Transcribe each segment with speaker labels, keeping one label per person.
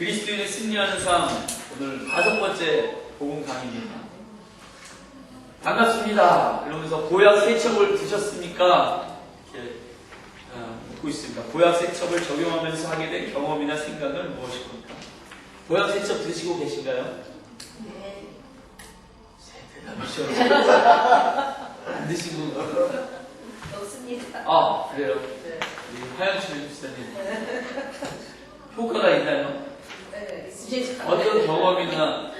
Speaker 1: 그리스도인의 승리하는 삶, 오늘 5번째 복음 강의입니다. 반갑습니다. 그러면서 보약 세첩을 드셨습니까? 이렇게 묻고 있습니다. 보약 세첩을 적용하면서 하게 된 경험이나 생각은 무엇일 겁니까? 보약 세첩 드시고 계신가요?
Speaker 2: 네.
Speaker 1: 대답이죠. 안 드시고
Speaker 2: 없습니다.
Speaker 1: 아 그래요?
Speaker 2: 네.
Speaker 1: 우리 화양실 집사님 효과가 있나요?
Speaker 2: 네, 있습니다.
Speaker 1: 어떤 경험이나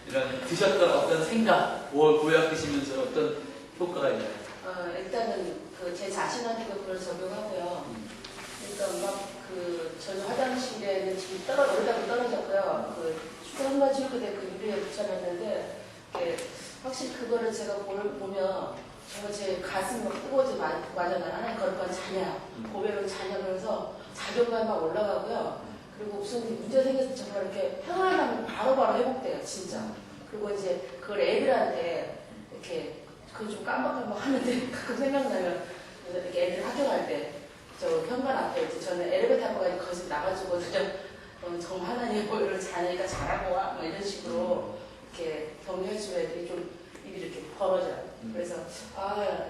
Speaker 1: 이런 드셨던 어떤 생각, 보약 드시면서 어떤 효과가 있나요?
Speaker 2: 일단은 제 자신한테도 그걸 적용하고요. 일단 저는 화장실에는 지금 오래다가 떨어졌고요. 휴가 한 가지 그때 유리에 붙여놨는데 확실히 그거를 제가 보면 정말 제 가슴이 막 뜨거워지고 완전 하나님 거룩한 자녀, 고백은 자녀 그래서 자존감이 막 올라가고요. 그리고 무슨 문제 생겼을 때 정말 이렇게 평안하면 바로바로 회복돼요, 진짜. 그리고 이제 그걸 애들한테 이렇게 그건 좀 깜빡깜빡 하는데 가끔 생각나면 그래서 이렇게 애들 학교 갈 때 저 현관 앞에 이제 저는 엘리베이터 타고 가지고 거기서 나가지고 정말 하나님 이런 자녀니까 잘하고 와 뭐 이런 식으로 이렇게 격려해주면 애들이 좀 입이 이렇게 벌어져요. 그래서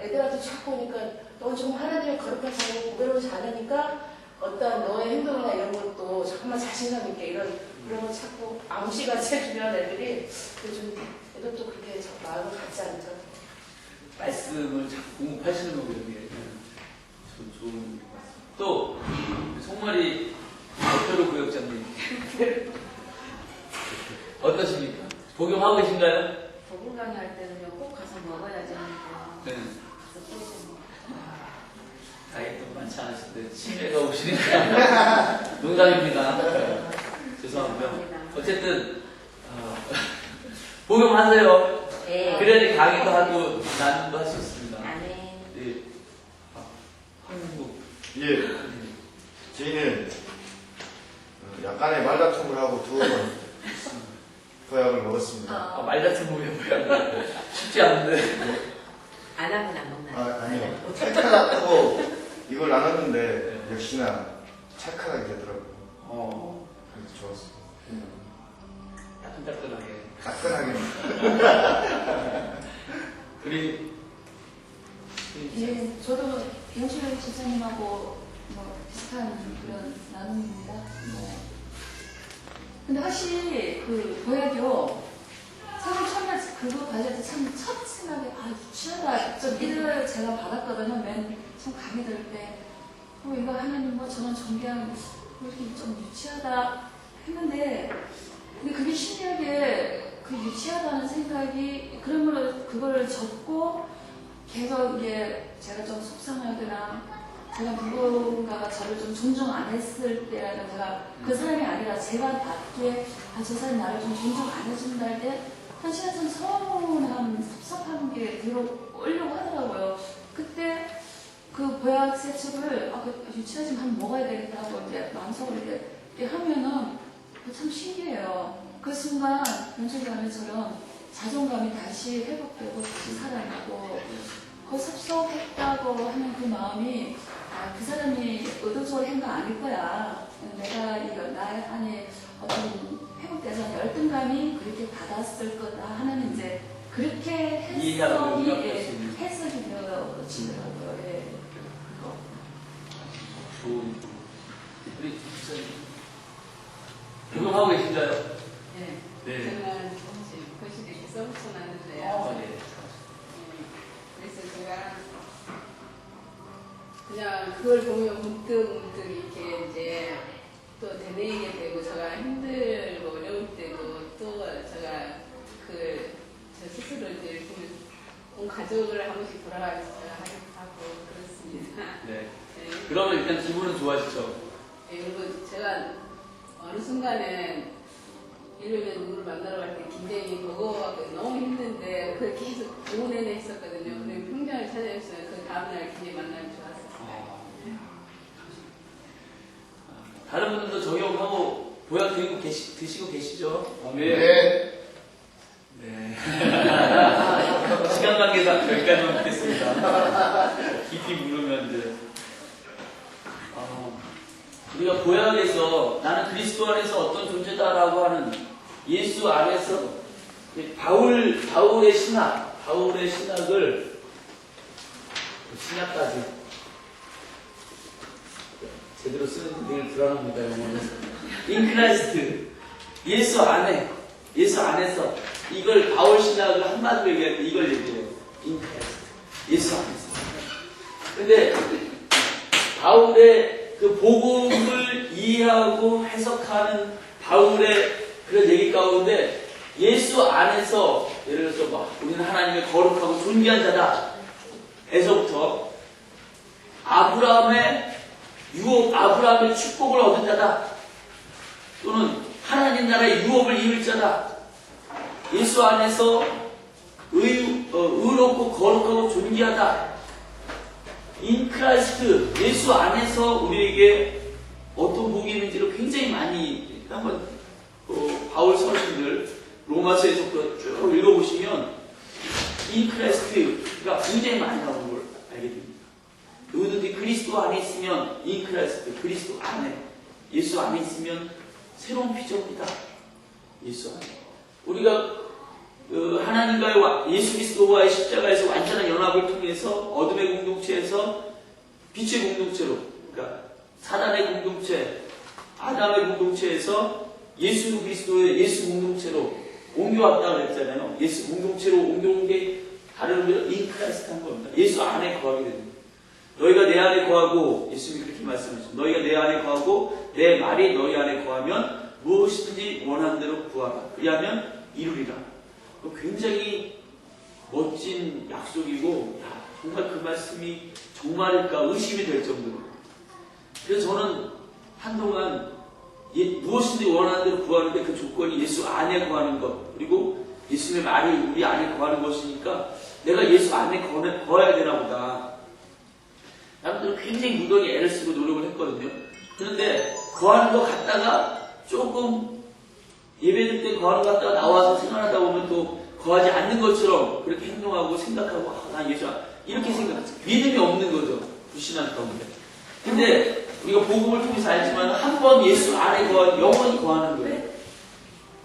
Speaker 2: 애들한테 자꾸 보니까 너 정말 하나님의 거룩한 자녀고 고배로운 자녀니까 어떤 너의 행동이나 이런 것도 정말 자신감 있게 그런 거 자꾸 암시같이 해주면 애들이 애들도 그렇게 마음을 갖지 않을까.
Speaker 1: 말씀을 자꾸 공급하시는 거고요. 이게 좋은 것 같습니다. 또 송마리 대표로 구역장님 어떠십니까? 복용하고 계신가요?
Speaker 2: 복음 강의할 때는요 꼭 가서 먹어야지 하니까.
Speaker 1: 네.
Speaker 2: 가서 꼭
Speaker 1: 다이어트 많지 않으신데 치매가 오시니까 농담입니다. 네. 죄송합니다. 어쨌든 복용하세요.
Speaker 2: 네.
Speaker 1: 그래야지 강의도 하고 나눔도 할 수 있습니다.
Speaker 2: 네.
Speaker 1: 네. 한국.
Speaker 3: 예, 저희는 약간의 말다툼을 하고 2번 보약을 먹었습니다.
Speaker 1: 말다툼 보면 뭐야? 쉽지 않은데.
Speaker 2: 안 하면 안 먹나요?
Speaker 3: 아니요. 찰칵하고 이걸 나눴는데 역시나 찰칵하게 되더라고요. 그래서 좋았어요.
Speaker 1: 따끈따끈하게.
Speaker 3: 따끈하게.
Speaker 1: 우리
Speaker 4: 예, 저도 영철 집사님하고 비슷한 그런 나눔입니다. 근데 확실히 보약이요. 사실 처음에 그거 받을 때 참 첫 생각에 유치하다. 좀 이를 제가 받았거든요. 처음 강의 들을 때 이거 하나님 저는 존경 이렇게 좀 유치하다 했는데 근데 그게 신기하게 그 유치하다는 생각이 그러므로 그거를 접고 계속 이게 제가 좀 속상하거나 제가 누군가가 저를 좀 존중 안 했을 때라는 제가 그 사람이 아니라 제가 낮게 저 사람이 나를 좀 존중 안 해준다 할 때 사실은 좀 서운한 섭섭한 게 들어오려고 하더라고요. 그때 그 보약 세첩을 유치하지만 한번 먹어야 되겠다 하고 이제 마음속으로 이렇게 하면은 참 신기해요. 그 순간 연출가님처럼 자존감이 다시 회복되고 다시 살아나고 그 섭섭했다고 하는 그 마음이 그 사람이 의도적으로 한 거 아닐 거야. 내가 나의 안에 어떤 회복돼서 열등감이 그렇게 받았을 거다 하는 이제 그렇게 해석이 되어지더라고요. 예.
Speaker 1: 좋은 우리 집사님 복용하고 계신가요?
Speaker 5: 네.
Speaker 1: 네.
Speaker 5: 저는 거실에 써붙여놨는데요.
Speaker 1: 네.
Speaker 5: 그래서 제가 그냥 그걸 보면 문득문득 이렇게 이제 또 되뇌이게 되고 제가 힘들고 어려울 때도 또 제가 저 스스로 이제 온 가족을 한 번씩 돌아가면서 하고 그렇습니다.
Speaker 1: 네.
Speaker 5: 네.
Speaker 1: 그러면 일단 기분은 좋아지죠?
Speaker 5: 네, 그리고 제가 어느 순간에 이러면 누구를 만나러 갈 때 굉장히 버거워하고 너무 힘든데 그걸 계속 오내내 했었거든요. 그리고 평장을 찾아냈어요. 그 다음날 굉장히 만남이 좋았어요.
Speaker 1: 다른 분들도 적용하고 보약 드시고 계시죠?
Speaker 3: 네.
Speaker 1: 네. 시간 관계상 여기까지만 듣겠습니다. 깊이 물으면 이제 우리가 구약에서 나는 그리스도 안에서 어떤 존재다라고 하는 예수 안에서 바울의 신학을 신약까지 제대로 쓰는 늘 불안합니다. 영어에서 인크라이스트 예수 안에서 이걸 바울 신학을 한마디로 얘기할 때 이걸 얘기해요. 인크라이스트 예수 안에서. 근데 바울의 그 복음을 이해하고 해석하는 바울의 그런 얘기 가운데 예수 안에서 예를 들어서 막 우리는 하나님의 거룩하고 존귀한 자다 에서부터 아브라함의 축복을 얻은 자다 또는 하나님 나라의 유업을 이룰 자다 예수 안에서 의롭고 거룩하고 존귀하다 인크라이스트 예수 안에서 우리에게 어떤 복이 있는지를 굉장히 많이 한번 바울 서신들 로마서에서부터 쭉 읽어보시면 인크라이스트가 굉장히 많이 나오는 걸 알게 됩니다. 누구든지 그리스도 안에 있으면 인크라이스트 그리스도 안에 예수 안에 있으면 새로운 피조물이다. 예수 안에 우리가 하나님과의 예수 그리스도와의 십자가에서 완전한 연합을 통해서 어둠의 공동체에서 빛의 공동체로 그러니까 사단의 공동체 아담의 공동체에서 예수 그리스도의 예수 공동체로 옮겨왔다고 했잖아요. 예수 공동체로 옮겨온 게 다른 의미로 인크라이스트 한 겁니다. 예수 안에 거하게 됩니다. 너희가 내 안에 거하고 예수님이 그렇게 말씀하셨죠. 너희가 내 안에 거하고 내 말이 너희 안에 거하면 무엇이든지 원하는 대로 구하라. 그리하면 이루리라. 굉장히 멋진 약속이고 정말 그 말씀이 정말일까 의심이 될 정도로 그래서 저는 한동안 무엇이든지 원하는 대로 구하는데 그 조건이 예수 안에 거하는 것 그리고 예수님의 말이 우리 안에 거하는 것이니까 내가 예수 안에 거해야 되나 보다. 남들은 굉장히 무던히 애를 쓰고 노력을 했거든요. 그런데 거하는 것 같다가 조금 예배드릴 때 거하는 것 같다가 나와서 생활하다 보면 또 거하지 않는 것처럼 그렇게 행동하고 생각하고 난 예수 이렇게 생각하죠. 믿음이 없는 거죠. 불신한 가운데. 근데 우리가 복음을 통해서 알지만 한 번 예수 안에 영원히 거하는 거예요.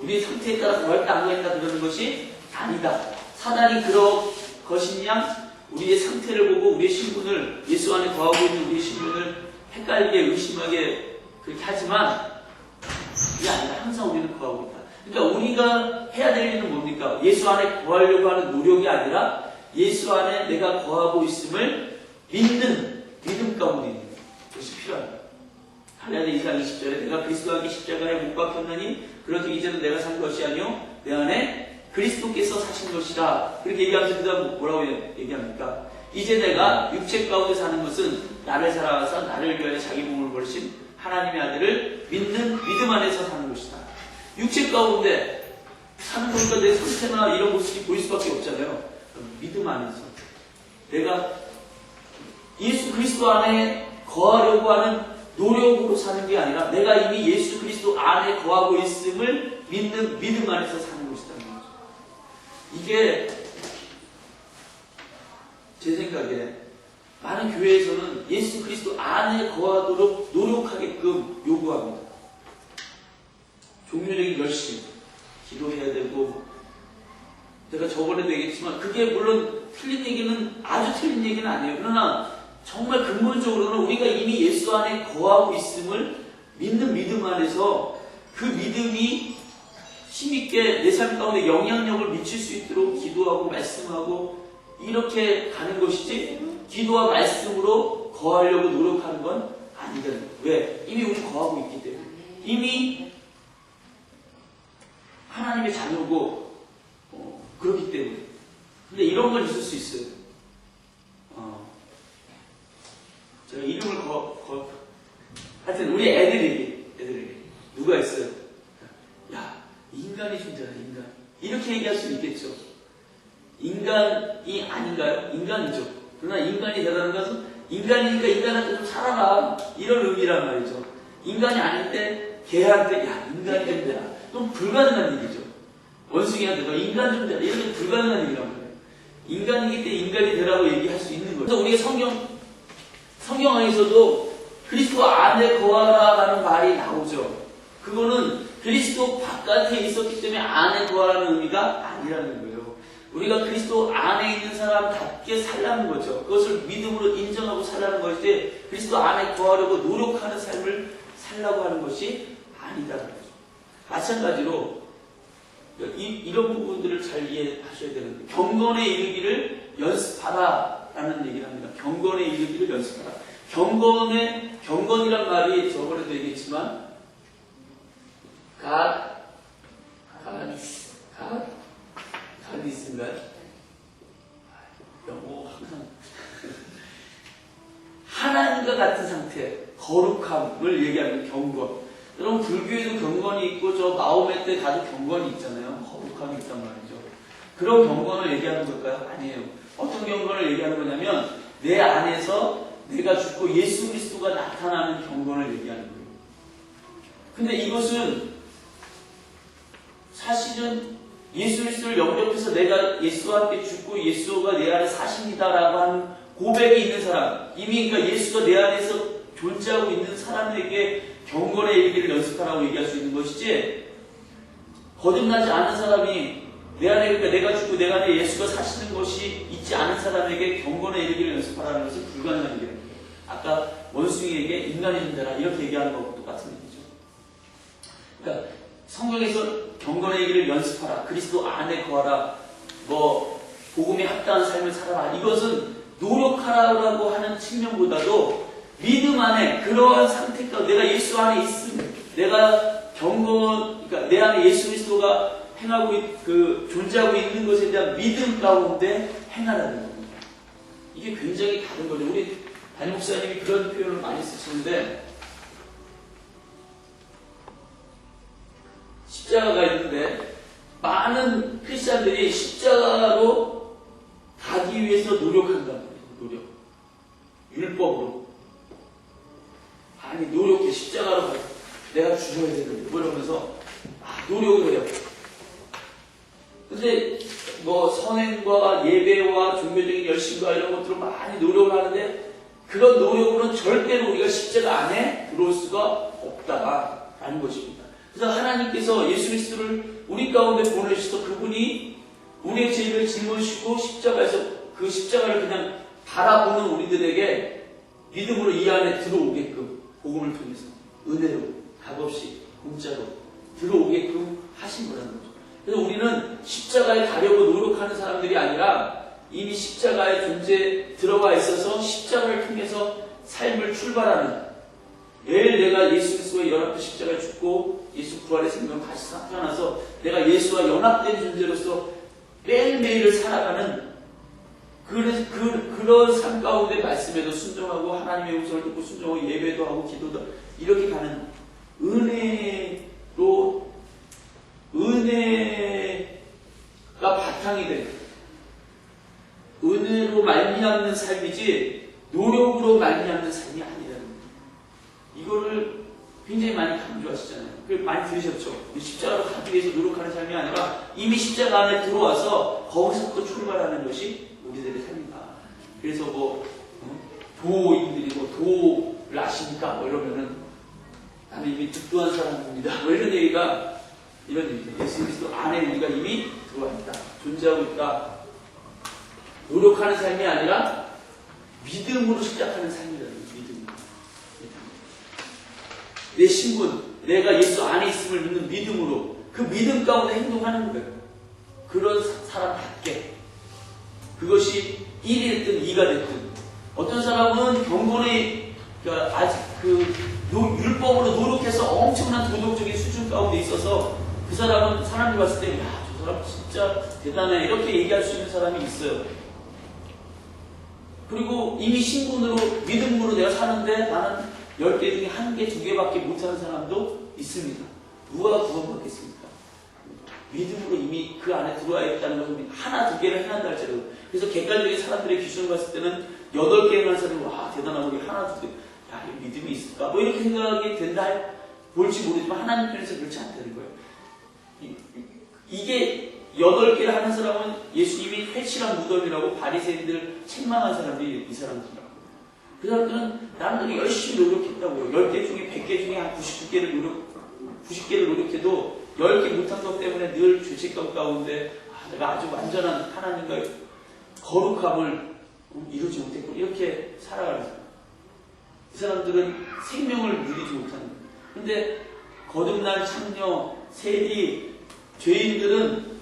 Speaker 1: 우리의 상태에 따라 거할까 안 거할까 그러는 것이 아니다. 사단이 그럴 것인 양 우리의 상태를 보고 우리의 신분을 예수 안에 거하고 있는 우리의 신분을 헷갈리게 의심하게 그렇게 하지만 그게 아니라 항상 우리는 거하고 있다. 그러니까 우리가 해야 될 일은 뭡니까? 예수 안에 거하려고 하는 노력이 아니라 예수 안에 내가 거하고 있음을 믿는 믿음 가운데 있는 것이 필요합니다. 갈라디아 2장 20절에 내가 그리스도와 함께 십자가에 못 박혔나니 그런즉 이제는 내가 산 것이 아니요 내 안에 그리스도께서 사신 것이다. 그렇게 얘기하면서 그 다음 뭐라고 얘기합니까? 이제 내가 육체 가운데 사는 것은 나를 사랑하사 나를 위하여 자기 몸을 버리신 하나님의 아들을 믿는 믿음 안에서 사는 것이다. 육체 가운데 사는 거니까 내 상태나 이런 모습이 보일 수밖에 없잖아요. 믿음 안에서 내가 예수 그리스도 안에 거하려고 하는 노력으로 사는 게 아니라 내가 이미 예수 그리스도 안에 거하고 있음을 믿는 믿음 안에서 사는 것이다. 이게 제 생각에 많은 교회에서는 예수 그리스도 안에 거하도록 노력하게끔 요구합니다. 종교적인 열심, 기도해야 되고 제가 저번에도 얘기했지만 그게 물론 틀린 얘기는 아주 틀린 얘기는 아니에요. 그러나 정말 근본적으로는 우리가 이미 예수 안에 거하고 있음을 믿는 믿음 안에서 그 믿음이 힘있게 내 삶 가운데 영향력을 미칠 수 있도록 기도하고 말씀하고 이렇게 가는 것이지 기도와 말씀으로 거하려고 노력하는 건 아니거든요. 왜? 이미 우리 거하고 있기 때문에 이미 하나님의 자녀고 그렇기 때문에 근데 이런 건 있을 수 있어요. 제가 이름을 하여튼 우리 애들에게 누가 있어요? 야 인간이 존재하다 인간 이렇게 얘기할 수 있겠죠. 인간이 아닌가요? 인간이죠. 그러나 인간이 되다는 것은 인간이니까 인간한테 좀 살아라 이런 의미란 말이죠. 인간이 아닐 때 걔한테 야 인간이 좀 되라 좀 불가능한 얘기죠. 원숭이한테 너 인간 좀 되라 이런 게 불가능한 얘기란 말이에요. 인간이기 때문에 인간이 되라고 얘기할 수 있는 거예요. 그래서 우리가 성경 안에서도 그리스도 안에 거하라 하는 말이 나오죠. 그거는 그리스도 바깥에 있었기 때문에 안에 거하라는 의미가 아니라는 거예요. 우리가 그리스도 안에 있는 사람답게 살라는 거죠. 그것을 믿음으로 인정하고 살라는 것이지 그리스도 안에 거하려고 노력하는 삶을 살라고 하는 것이 아니다라는 거죠. 마찬가지로 이런 부분들을 잘 이해하셔야 되는데 경건에 이르기를 연습하라라는 얘기를 합니다. 경건에 이르기를 연습하라. 경건이란 말이 저번에도 얘기했지만 가디스인가요? 영어 항상 하나님과 같은 상태, 거룩함을 얘기하는 경건. 여러분 불교에도 경건이 있고 저 마호메 때 가도 경건이 있잖아요. 거룩함이 있단 말이죠. 그런 경건을 얘기하는 걸까요? 아니에요. 어떤 경건을 얘기하는 거냐면 내 안에서 내가 죽고 예수 그리스도가 나타나는 경건을 얘기하는 거예요. 근데 이것은 사실은 예수 그리스도를 영접해서 내가 예수와 함께 죽고 예수가 내 안에 사십니다라고 하는 고백이 있는 사람, 이미 그러니까 예수가 내 안에서 존재하고 있는 사람에게 경건의 일기를 연습하라고 얘기할 수 있는 것이지, 거듭나지 않은 사람이 내 안에, 그러니까 내가 죽고 내 안에 예수가 사시는 것이 있지 않은 사람에게 경건의 일기를 연습하라는 것은 불가능한 얘기입니다. 아까 원숭이에게 인간이 된다라 이렇게 얘기하는 것과 똑같은 얘기죠. 그러니까 성경에서 경건의 일기를 연습하라, 그리스도 안에 거하라, 복음에 합당한 삶을 살아라, 이것은 노력하라고 하는 측면보다도 믿음 안에 그러한 상태가 내가 예수 안에 있으면 내가 그러니까 내 안에 예수 그리스도가 행하고 존재하고 있는 것에 대한 믿음 가운데 행하라는 겁니다. 이게 굉장히 다른 거죠. 우리 담임 목사님이 그런 표현을 많이 쓰시는데, 십자가가 있는데 많은 크리스찬들이 십자가로 가기 위해서 노력한단 말이에요. 노력. 율법으로. 아니 노력해. 십자가로 가. 내가 죽어야 되는데 이러면서 노력을 해요. 근데 선행과 예배와 종교적인 열심과 이런 것들을 많이 노력을 하는데 그런 노력으로는 절대로 우리가 십자가 안에 들어올 수가 없다라는 것입니다. 그래서 하나님께서 예수 그리스도를 우리 가운데 보내주셔서 그분이 우리의 죄를 짊어지시고 십자가에서 그 십자가를 그냥 바라보는 우리들에게 믿음으로 이 안에 들어오게끔 복음을 통해서 은혜로 값없이 공짜로 들어오게끔 하신 거라는 거죠. 그래서 우리는 십자가에 가려고 노력하는 사람들이 아니라 이미 십자가의 존재에 들어와 있어서 십자가를 통해서 삶을 출발하는, 매일 내가 예수 그리스도와 연합된 십자가에 죽고 예수 부활의 생명을 다시 태어나서 내가 예수와 연합된 존재로서 매일매일을 살아가는 그런 삶 가운데 말씀에도 순종하고 하나님의 음성을 듣고 순종하고 예배도 하고 기도도 이렇게 가는 은혜가 바탕이 된 은혜로 말미암는 삶이지 노력으로 말미암는 삶이 아니라는 거예요. 이거를 굉장히 많이 강조하시잖아요. 많이 들으셨죠? 십자가로 가기 위해서 노력하는 삶이 아니라 이미 십자가 안에 들어와서 거기서부터 출발하는 것이 우리들의 삶이다. 그래서 도인들이 도를 아십니까? 이러면은 나는 이미 득도한 사람입니다. 이런 얘기가 이런 얘기입니다. 예수 그리스도 안에 우리가 이미 들어와 있다. 존재하고 있다. 노력하는 삶이 아니라 믿음으로 시작하는 삶이라는 거예요. 믿음으로. 내 신분, 내가 예수 안에 있음을 믿는 믿음으로 그 믿음 가운데 행동하는 거예요. 그런 사람답게. 그것이 1이 됐든 2가 됐든. 어떤 사람은 경건에 아직 율법으로 노력해서 엄청난 도덕적인 수준 가운데 있어서 그 사람은 사람이 봤을 때 저 사람 진짜 대단해 이렇게 얘기할 수 있는 사람이 있어요. 그리고 이미 신분으로 믿음으로 내가 사는데 나는 10개 중에 1개, 2개밖에 못하는 사람도 있습니다. 누가 구원받겠습니까? 믿음으로 이미 그 안에 들어와 있다는 것은 하나, 2개를 행한다 할지라도. 그래서 객관적인 사람들의 기준을 봤을 때는 8개 행한 사람이 대단하고 하나, 2개 이 믿음이 있을까? 이렇게 생각이 된다 볼지 모르지만 하나님 편에서 그렇지 않다는 거예요. 이게 8개를 하는 사람은 예수님이 회칠한 무덤이라고 바리새인들 책망한 사람들이 이 사람들이라고. 그 사람들은 나름대로 열심히 노력했다고요. 10개 중에 100개 중에 한 90개를 노력해도 10개 못한 것 때문에 늘 죄책감 가운데 내가 아주 완전한 하나님과의 거룩함을 이루지 못했고 이렇게 살아가는 사람. 이 사람들은 생명을 누리지 못하는 거예요. 근데 거듭난 창녀, 세리, 죄인들은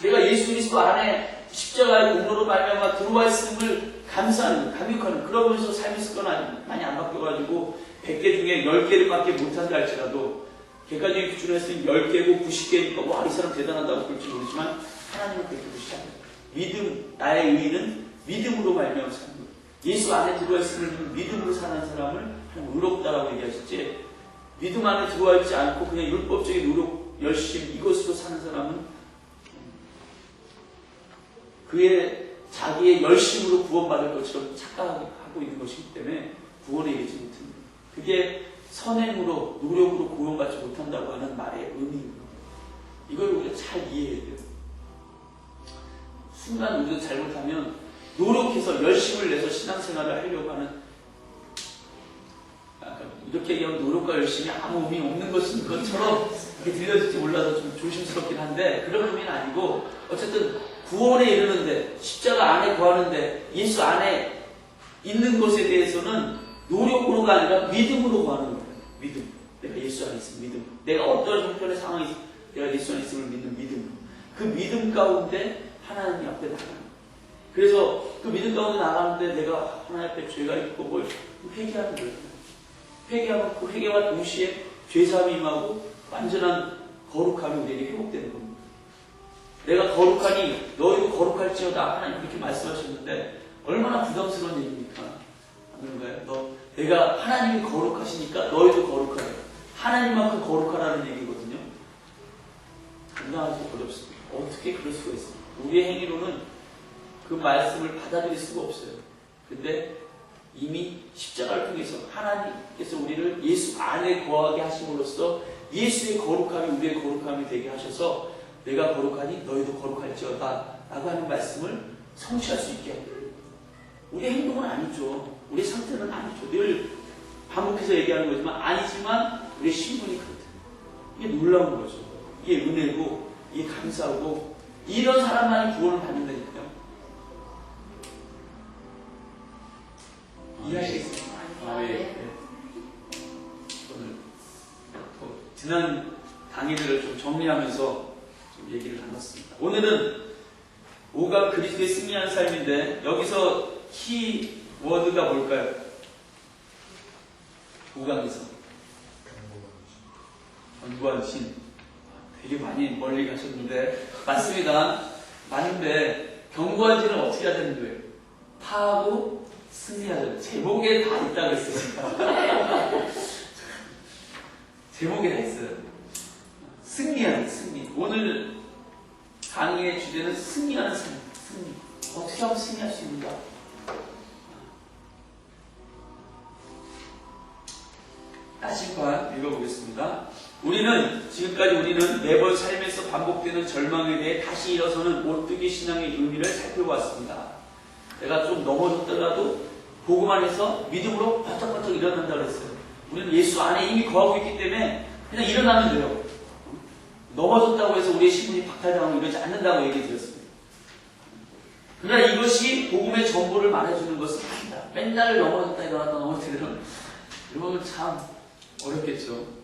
Speaker 1: 내가 예수 그리스도 안에 십자가의 공로로 말미암아 들어와 있음을 감사하는, 감격하는 그러면서 삶의 습관이 많이 안 바뀌어가지고 100개 중에 10개를 밖에 못한다 할지라도 객관적인 기준으로 했으니 10개고 90개니까 와, 이 사람 대단하다고 그럴지 모르지만 하나님은 그렇게 보시지 않아요. 믿음, 나의 의는 믿음으로 말미암아 사는 거예요. 예수 안에 들어와 있음을 믿음으로 사는 사람을 하나님 의롭다라고 얘기하셨지, 믿음 안에 들어와 있지 않고 그냥 율법적인 노력, 열심 이것으로 사는 사람은 그의 자기의 열심으로 구원받을 것처럼 착각하고 있는 것이기 때문에 구원에 이르지 못합니다. 그게 선행으로 노력으로 구원받지 못한다고 하는 말의 의미입니다. 이걸 우리가 잘 이해해야 돼요. 순간 우리가 잘못하면 노력해서 열심을 내서 신앙생활을 하려고 하는, 이렇게 얘기하면 노력과 열심이 아무 의미 없는 것처럼 이렇게 들려질지 몰라서 좀 조심스럽긴 한데 그런 의미는 아니고, 어쨌든 구원에 이르는데, 십자가 안에 거하는데, 예수 안에 있는 것에 대해서는 노력으로가 아니라 믿음으로 거하는 거예요. 믿음. 내가 예수 안에 있으면 믿음. 내가 어떤 형편의 상황이 있으면 내가 예수 안에 있음을 믿는 믿음. 그 믿음 가운데 하나님 앞에 나가는 거예요. 그래서 그 믿음 가운데 나가는데 내가 하나님 앞에 죄가 있고 뭘 회개하는 거예요. 회개하면 그 회개와 동시에 죄사함이 임하고 완전한 거룩함이 우리에게 회복되는 겁니다. 내가 거룩하니 너희도 거룩할지어다 하나님 그렇게 말씀하셨는데 얼마나 부담스러운 얘기입니까? 안 그런가요? 내가 하나님이 거룩하시니까 너희도 거룩하래. 하나님만큼 거룩하라는 얘기거든요. 감당하기 어렵습니다. 어떻게 그럴 수가 있습니까? 우리의 행위로는 그 말씀을 받아들일 수가 없어요. 근데 이미 십자가를 통해서 하나님께서 우리를 예수 안에 거하게 하심으로써 예수의 거룩함이 우리의 거룩함이 되게 하셔서 내가 거룩하니 너희도 거룩할지어다 라고 하는 말씀을 성취할 수 있게 합니다. 우리의 행동은 아니죠. 우리의 상태는 아니죠. 늘 반복해서 얘기하는 거지만 아니지만 우리의 신분이 그렇다. 이게 놀라운 거죠. 이게 은혜고 이게 감사하고 이런 사람만이 구원을 받는다니까요. 이해하시겠습니까? 예. 오늘 지난 강의들을 좀 정리하면서 좀 얘기를 나눴습니다. 오늘은 5가 그리스도의 승리한 삶인데 여기서 키워드가 뭘까요? 5강에서 견고한 신. 되게 많이 멀리 가셨는데 맞습니다. 맞는데 견고한 신은 어떻게 해야 되는 거예요? 파하고 승리하죠. 제목에 다 있다고 했어요. 제목에 다 있어요. 승리하는 승리. 오늘 강의의 주제는 승리하는 승리. 어떻게 하면 승리할 수 있는가? 나침반 읽어보겠습니다. 지금까지 우리는 매번 삶에서 반복되는 절망에 대해 다시 일어서는 오뜨기 신앙의 의미를 살펴보았습니다. 내가 좀 넘어졌더라도 복음 안에서 믿음으로 바짝바짝 일어난다고 했어요. 우리는 예수 안에 이미 거하고 있기 때문에 그냥 일어나면 돼요. 넘어졌다고 해서 우리의 신분이 박탈당하고 이러지 않는다고 얘기 드렸습니다. 그러나 이것이 복음의 전부를 말해주는 것은 아니다. 맨날 넘어졌다 일어났다 넘어지면 이러면 참 어렵겠죠.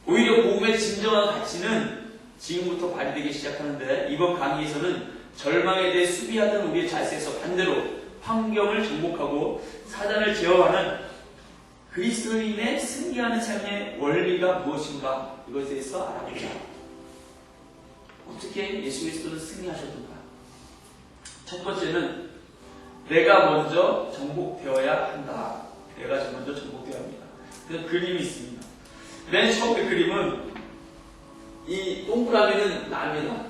Speaker 1: 오히려 복음의 진정한 가치는 지금부터 발휘되기 시작하는데 이번 강의에서는 절망에 대해 수비하던 우리의 자세에서 반대로 환경을 정복하고 사단을 제어하는 그리스도인의 승리하는 삶의 원리가 무엇인가 이것에 대해서 알아보자. 어떻게 예수 그리스도는 승리하셨던가? 첫 번째는 내가 먼저 정복되어야 한다. 내가 먼저 정복되어야 합니다. 그래서 그림이 있습니다. 맨 처음에 그림은 이 동그라미는 나입니다.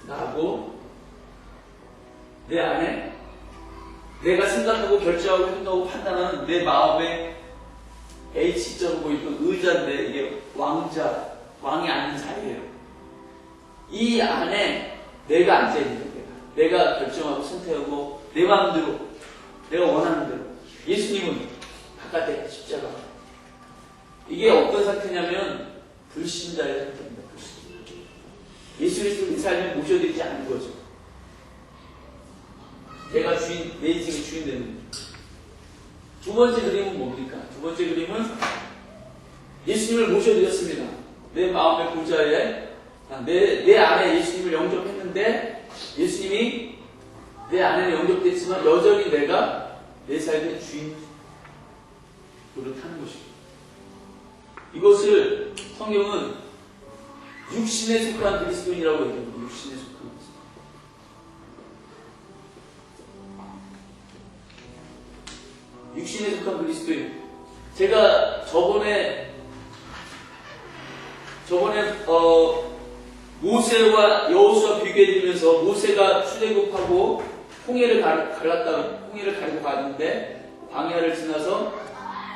Speaker 1: 나고 내 안에 내가 생각하고 결정하고 행동하고 판단하는 내 마음의 H자로 보이는 의자인데 이게 왕이 앉는 자리예요. 이 안에 내가 앉아있는 거예요. 내가 결정하고 선택하고 내 마음대로 내가 원하는 대로. 예수님은 바깥에 십자가. 이게 어떤 사태냐면 불신자의 사태입니다. 불신자. 예수 그리스도의 삶에 모셔드리지 않은 거죠. 내가 주인, 내 인생의 주인 되는 거예요. 두 번째 그림은 뭡니까? 두 번째 그림은 예수님을 모셔드렸습니다. 내 마음의 보좌에 내 안에 예수님을 영접했는데 예수님이 내 안에는 영접됐지만 여전히 내가 내 삶의 주인 노릇하는 것입니다. 이것을 성경은 육신에 속한 그리스도인이라고 얘기합니다. 육신에 속한 그리스도인. 육신에 속한 그리스도인. 제가 저번에 모세와 여호수아 비교해드리면서 모세가 출애굽하고 홍해를 가르고 가는데 광야를 지나서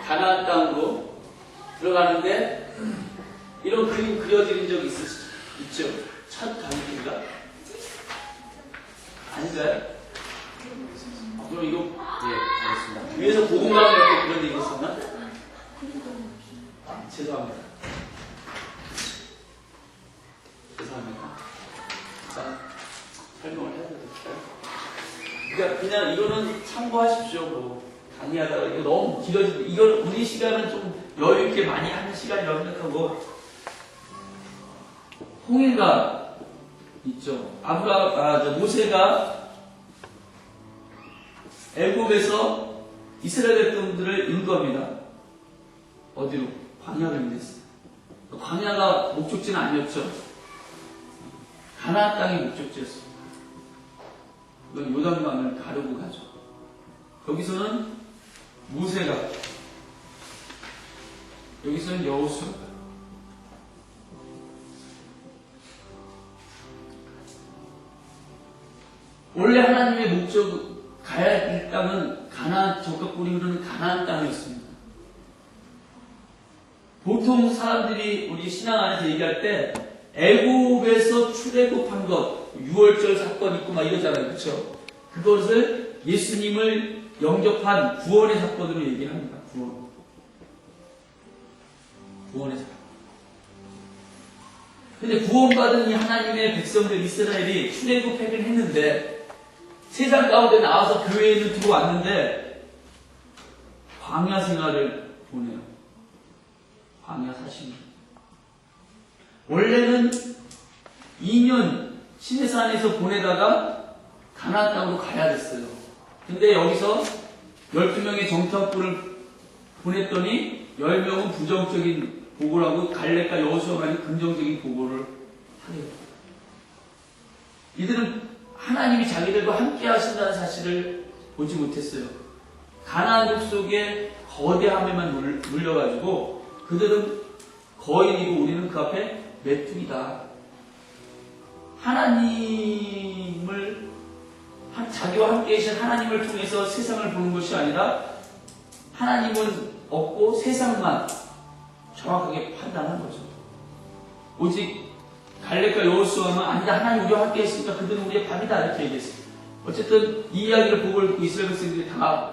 Speaker 1: 가나안 땅으로 들어가는데 이런 그림 그려드린 적 있죠? 첫 강의인가? 아닌가요? 그럼 이거
Speaker 3: 예, 알겠습니다.
Speaker 1: 위에서 복음가랑 이렇게 그런 얘기 있었나? 죄송합니다. 자, 설명을 해야 될까요? 그러니까 그냥 이거는 참고하십시오. 뭐 강의하다가 이거 너무 길어지고 이걸 우리 시간은 좀 여유 있게 많이 하는 시간이라고 생각하고 홍해가 있죠. 모세가 애굽에서 이스라엘 백성들을 인도합니다. 어디로? 광야로 인했어요. 광야가 목적지는 아니었죠. 가나안 땅이 목적지였습니다. 이건 요단강을 가르고 가죠. 여기서는 모세가, 여기서는 여호수아가. 원래 하나님의 목적 가야 할 땅은 가나안, 적과 꿀이 흐르는 가나안 땅이었습니다. 보통 사람들이 우리 신앙 안에서 얘기할 때 애굽에서 출애굽한 것, 6월절 사건 있고 막 이러잖아요. 그렇죠? 그것을 예수님을 영접한 구원의 사건으로 얘기합니다. 구원의 사건. 근데 구원받은 이 하나님의 백성들 이스라엘이 출애굽하긴 했는데 세상 가운데 나와서 교회에는 들어왔는데 광야 생활을 보내요. 광야 40년. 원래는 2년 시내산에서 보내다가 가나안 땅으로 가야 됐어요. 근데 여기서 12명의 정탐꾼을 보냈더니 10명은 부정적인 보고를 하고 갈렙과 여호수아만이 긍정적인 보고를 하게 됩니다. 이들은 하나님이 자기들과 함께 하신다는 사실을 보지 못했어요. 가나안 족속의 거대함에만 물려가지고 그들은 거인이고 우리는 그 앞에 메뚜기다. 하나님을 자기와 함께 계신 하나님을 통해서 세상을 보는 것이 아니라 하나님은 없고 세상만 정확하게 판단한 거죠. 오직 갈렙과 여호수아는 아니다. 하나님 우리와 함께 했으니까 그들은 우리의 밥이다. 이렇게 얘기했어요. 어쨌든 이 이야기를 보고 읽고 이스라엘 백성들이 다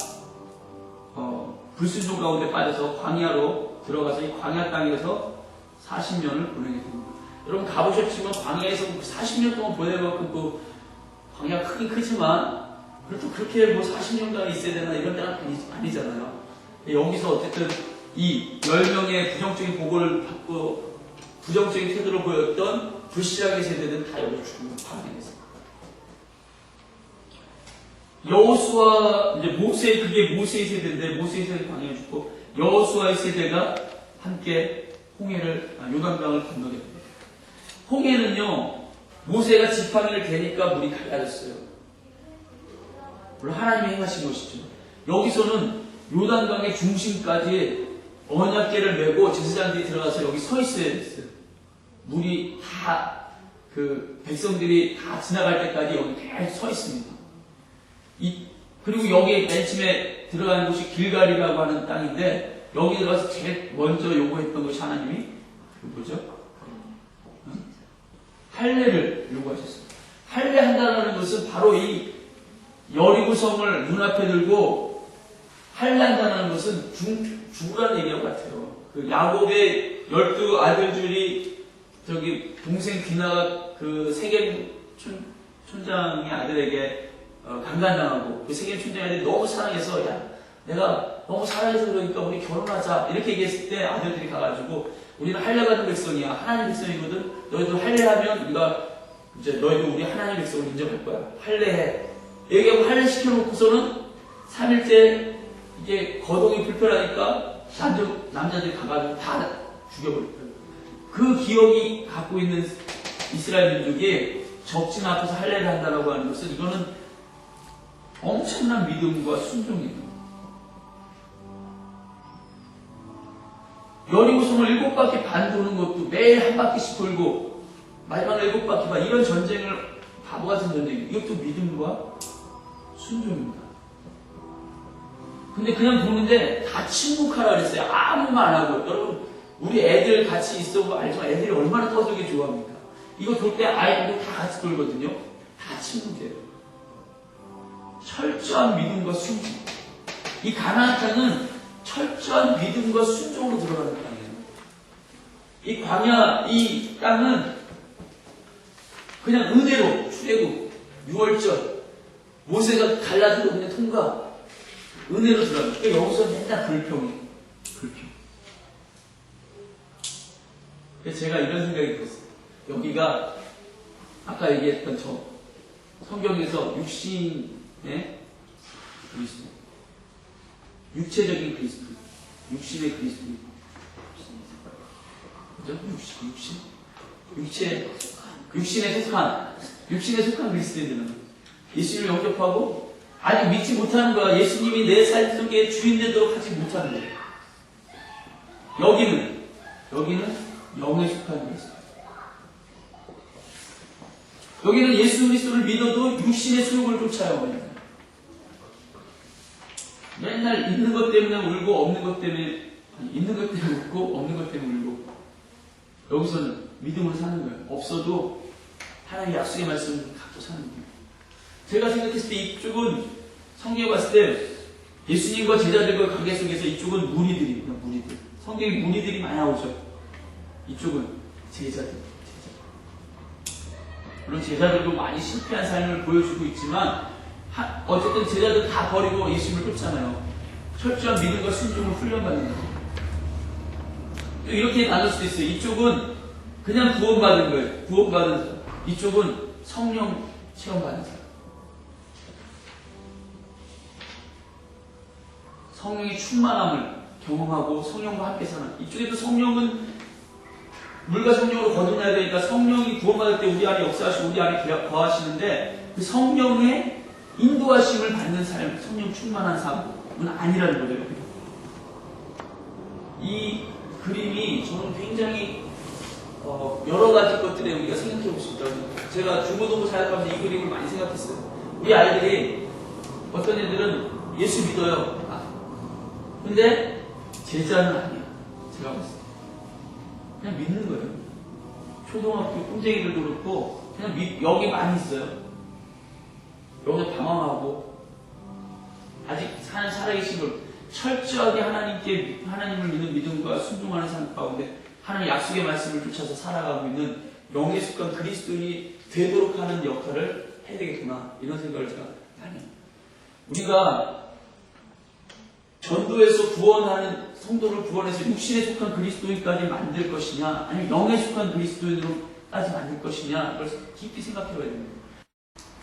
Speaker 1: 불순종 가운데 빠져서 광야로 들어가서 이 광야 땅에서 40년을 보내게 됩니다. 여러분 가보셨지만 광야에서 40년 동안 보내갖고 그 광야 크긴 크지만 그래도 그렇게 뭐 40년간 있어야 되나 이런 데는 아니잖아요. 여기서 어쨌든 이 10명의 부정적인 보고를 받고 부정적인 태도를 보였던 불신앙의 세대들은 다 여기 죽는 광야에서. 여호수아 이제 그게 모세의 세대인데 모세의 세대 광야에 죽고 여호수아의 세대가 함께 요단강을 건너게 됩니다. 홍해는요 모세가 지팡이를 대니까 물이 갈라졌어요. 물론 하나님이 행하신 것이죠. 여기서는 요단강의 중심까지 언약궤를 메고 제사장들이 들어가서 여기 서 있어야 됐어요. 물이 다 백성들이 다 지나갈 때까지 여기 계속 서 있습니다. 그리고 여기 맨 처음에 들어가는 곳이 길갈이라고 하는 땅인데 여기 들어가서 제일 먼저 요구했던 것이 하나님이 뭐죠? 할례를 요구하셨습니다. 할례한다는 것은 바로 이 여리고성을 눈앞에 들고 할례한다는 것은 죽으라는 얘기와 같아요. 그 야곱의 12 아들 중에 저기 동생 디나가 그 세겜 촌장의 아들에게 강간당하고 그 세겜 촌장의 아들이 너무 사랑해서 야 내가 너무 사랑해서 그러니까 우리 결혼하자 이렇게 얘기했을 때 아들들이 가가지고 우리는 할례받은 백성이야. 하나님 백성이거든. 너희도 할례하면 우리가 이제 너희도 우리 하나님 백성을 인정할 거야. 할례해. 얘기하고 할례 시켜놓고서는 3일째 이게 거동이 불편하니까 남자들이 가가지고 다 죽여버릴 거예요. 그 기억이 갖고 있는 이스라엘 민족이 적진 앞에서 할례를 한다라고 하는 것은 이거는 엄청난 믿음과 순종이에요. 여리고성을 7바퀴 반 도는 것도 매일 한 바퀴씩 돌고 마지막 7바퀴 반 이런 전쟁을 바보 같은 전쟁 이것도 믿음과 순종입니다. 근데 그냥 도는데 다 침묵하라 그랬어요. 아무 말 안 하고. 여러분 우리 애들 같이 있어보면 알지만 애들이 얼마나 떠들기 좋아합니까? 이거 돌 때 아이들도 다 같이 돌거든요. 다 침묵해요. 철저한 믿음과 순종. 이 가나안 땅은 철저한 믿음과 순종으로 들어가는 땅이에요. 이 광야, 이 땅은 그냥 은혜로 출애굽, 6월절, 모세가 갈라지고 그냥 통과, 은혜로 들어갑니다. 그러니까 여기서 맨날 불평이에요. 불평. 그래서 제가 이런 생각이 들었어요. 여기가 아까 얘기했던 저 성경에서 육신의 그리스도, 육체적인 그리스도, 육신의 그리스도, 그죠? 육신에 속한 그리스도인들은 예수님을 영접하고 아직 믿지 못하는 거야. 예수님이 내 삶 속에 주인 되도록 하지 못하는 거예요. 여기는 영에 속한 그리스도. 여기는 예수 그리스도를 믿어도 육신의 소욕을 쫓아요. 맨날 있는 것 때문에 울고 없는 것 때문에 있는 것 때문에 웃고 없는 것 때문에 울고. 여기서는 믿음으로 사는 거예요. 없어도 하나님의 약속의 말씀을 갖고 사는 거예요. 제가 생각했을 때 이쪽은 성경에 봤을 때 예수님과 제자들과 관계 속에서 이쪽은 무리들입니다. 무리들. 성경에 무리들이 많이 나오죠. 이쪽은 제자들. 물론 제자들도 많이 실패한 삶을 보여주고 있지만 어쨌든 제자들 다 버리고 예수님을 쫓잖아요. 철저한 믿음과 순종을 훈련받는 거예요. 또 이렇게 나눌 수도 있어요. 이쪽은 그냥 구원받은 거예요. 구원받은 사람. 이쪽은 성령 체험받은 사람. 성령의 충만함을 경험하고 성령과 함께 사는. 이쪽에도 성령은 물과 성령으로 거듭나야 되니까 성령이 구원받을 때 우리 안에 역사하시고 우리 안에 거하시는데 그 성령의 인도하심을 받는 삶, 성령 충만한 삶은 아니라는 거죠. 이 그림이 저는 굉장히 여러 가지 것들에 우리가 생각해 볼 수 있다고 생각해요. 제가 중고등부 사역하면서 이 그림을 많이 생각했어요. 우리 아이들이 어떤 애들은 예수 믿어요. 근데 제자는 아니야. 제가 봤을 때. 그냥 믿는 거예요. 초등학교 꼼쟁이들도 그렇고 그냥 여기 많이 있어요. 여기서 방황하고 아직 살아계신 걸 철저하게 하나님을 믿는 믿음과 순종하는 삶 가운데 하나님의 약속의 말씀을 쫓아서 살아가고 있는 영에 속한 그리스도인이 되도록 하는 역할을 해야 되겠구나 이런 생각을 제가 많이 해요. 우리가 전도에서 구원하는 성도를 구원해서 육신에 속한 그리스도인까지 만들 것이냐 아니면 영에 속한 그리스도인으로까지 만들 것이냐 이걸 깊이 생각해 봐야 됩니다.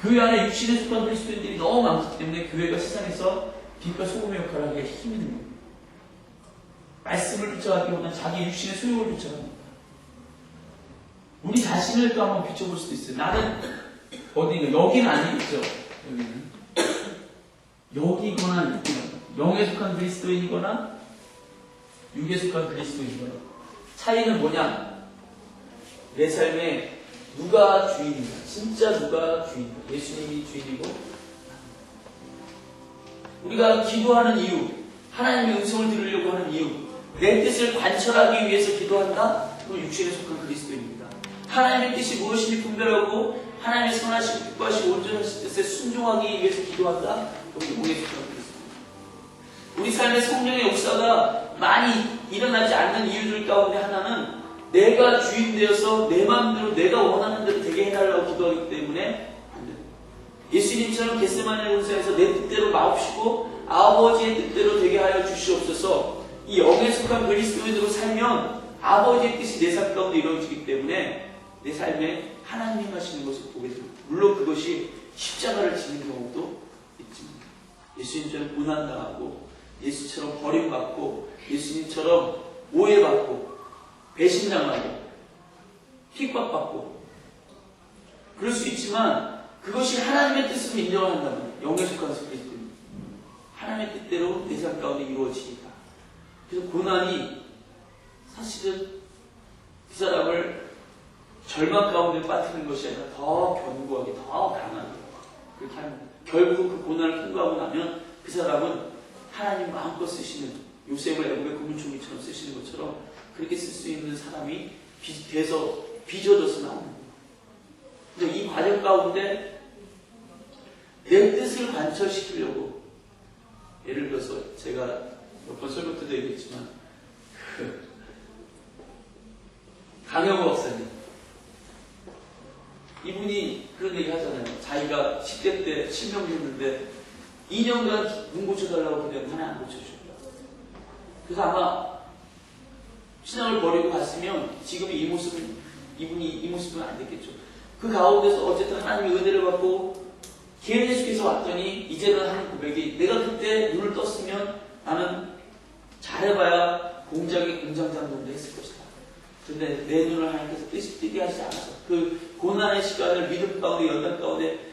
Speaker 1: 교회 안에 육신에 속한 그리스도인들이 너무 많기 때문에 교회가 세상에서 빛과 소금의 역할을 하기가 힘이 든 겁니다. 말씀을 쫓아가기보다는 자기 육신의 소욕을 쫓아갑니다. 우리 자신을 또 한번 비춰볼 수도 있어요. 나는 어디가 여기는 아니겠죠. 여기거나 여기거나 영에 속한 그리스도인이거나 육에 속한 그리스도인이거나 차이는 뭐냐? 내 삶에 누가 주인인가? 진짜 누가 주인인가? 예수님이 주인이고 우리가 기도하는 이유, 하나님의 음성을 들으려고 하는 이유, 내 뜻을 관철하기 위해서 기도한다? 그건 육신에 속한 그리스도입니다. 하나님의 뜻이 무엇인지 분별하고 하나님의 선하시고 기뻐하시고 온전하신 뜻에 순종하기 위해서 기도한다? 그건 영에 속한 그리스도입니다. 우리 삶의 성령의 역사가 많이 일어나지 않는 이유들 가운데 하나는 내가 주인 되어서 내 마음대로 내가 원하는 대로 되게 해달라고 기도하기 때문에 안 돼요. 예수님처럼 겟세마네 온상에서 내 뜻대로 마옵시고 아버지의 뜻대로 되게 하여 주시옵소서. 이 영에 속한 그리스도인으로 살면 아버지의 뜻이 내 삶 가운데 이루어지기 때문에 내 삶에 하나님이 하시는 것을 보게 됩니다. 물론 그것이 십자가를 지는 경우도 있지만 예수님처럼 고난당하고 예수처럼 버림받고 예수님처럼 오해받고 배신당하고 핍박받고 그럴 수 있지만 그것이 하나님의 뜻을 인정한다면 영에 속한 그리스도입니다. 하나님의 뜻대로 내 삶 가운데 이루어지니까. 그래서 고난이 사실은 그 사람을 절망 가운데 빠뜨리는 것이 아니라 더 견고하게 더 강하게 그렇게 합니다. 결국 그 고난을 통과하고 나면 그 사람은 하나님 마음껏 쓰시는 요셉을 애국의 고문총리처럼 쓰시는 것처럼 그렇게 쓸 수 있는 사람이 돼서 빚어져서 나오는 거예요. 근데 이 과정 가운데 내 뜻을 관철시키려고 예를 들어서 제가 몇 번 설교 때도 얘기했지만 강영호 박사님 이분이 그런 얘기 하잖아요. 자기가 10대 때 실명했는데 2년간 눈 고쳐달라고 그랬는데 하나 안 고쳐주셨다. 그래서 아마 신앙을 버리고 갔으면 지금 이 모습은 이분이 이 모습은 안 됐겠죠. 그 가운데서 어쨌든 하나님의 은혜를 받고 계속해서 왔더니 이제는 하는 고백이 내가 그때 눈을 떴으면 나는 잘해봐야 공장의 공장장 정도 했을 것이다. 근데 내 눈을 하나님께서 뜨게 하시지 않아서 그 고난의 시간을 믿음 가운데 연단 가운데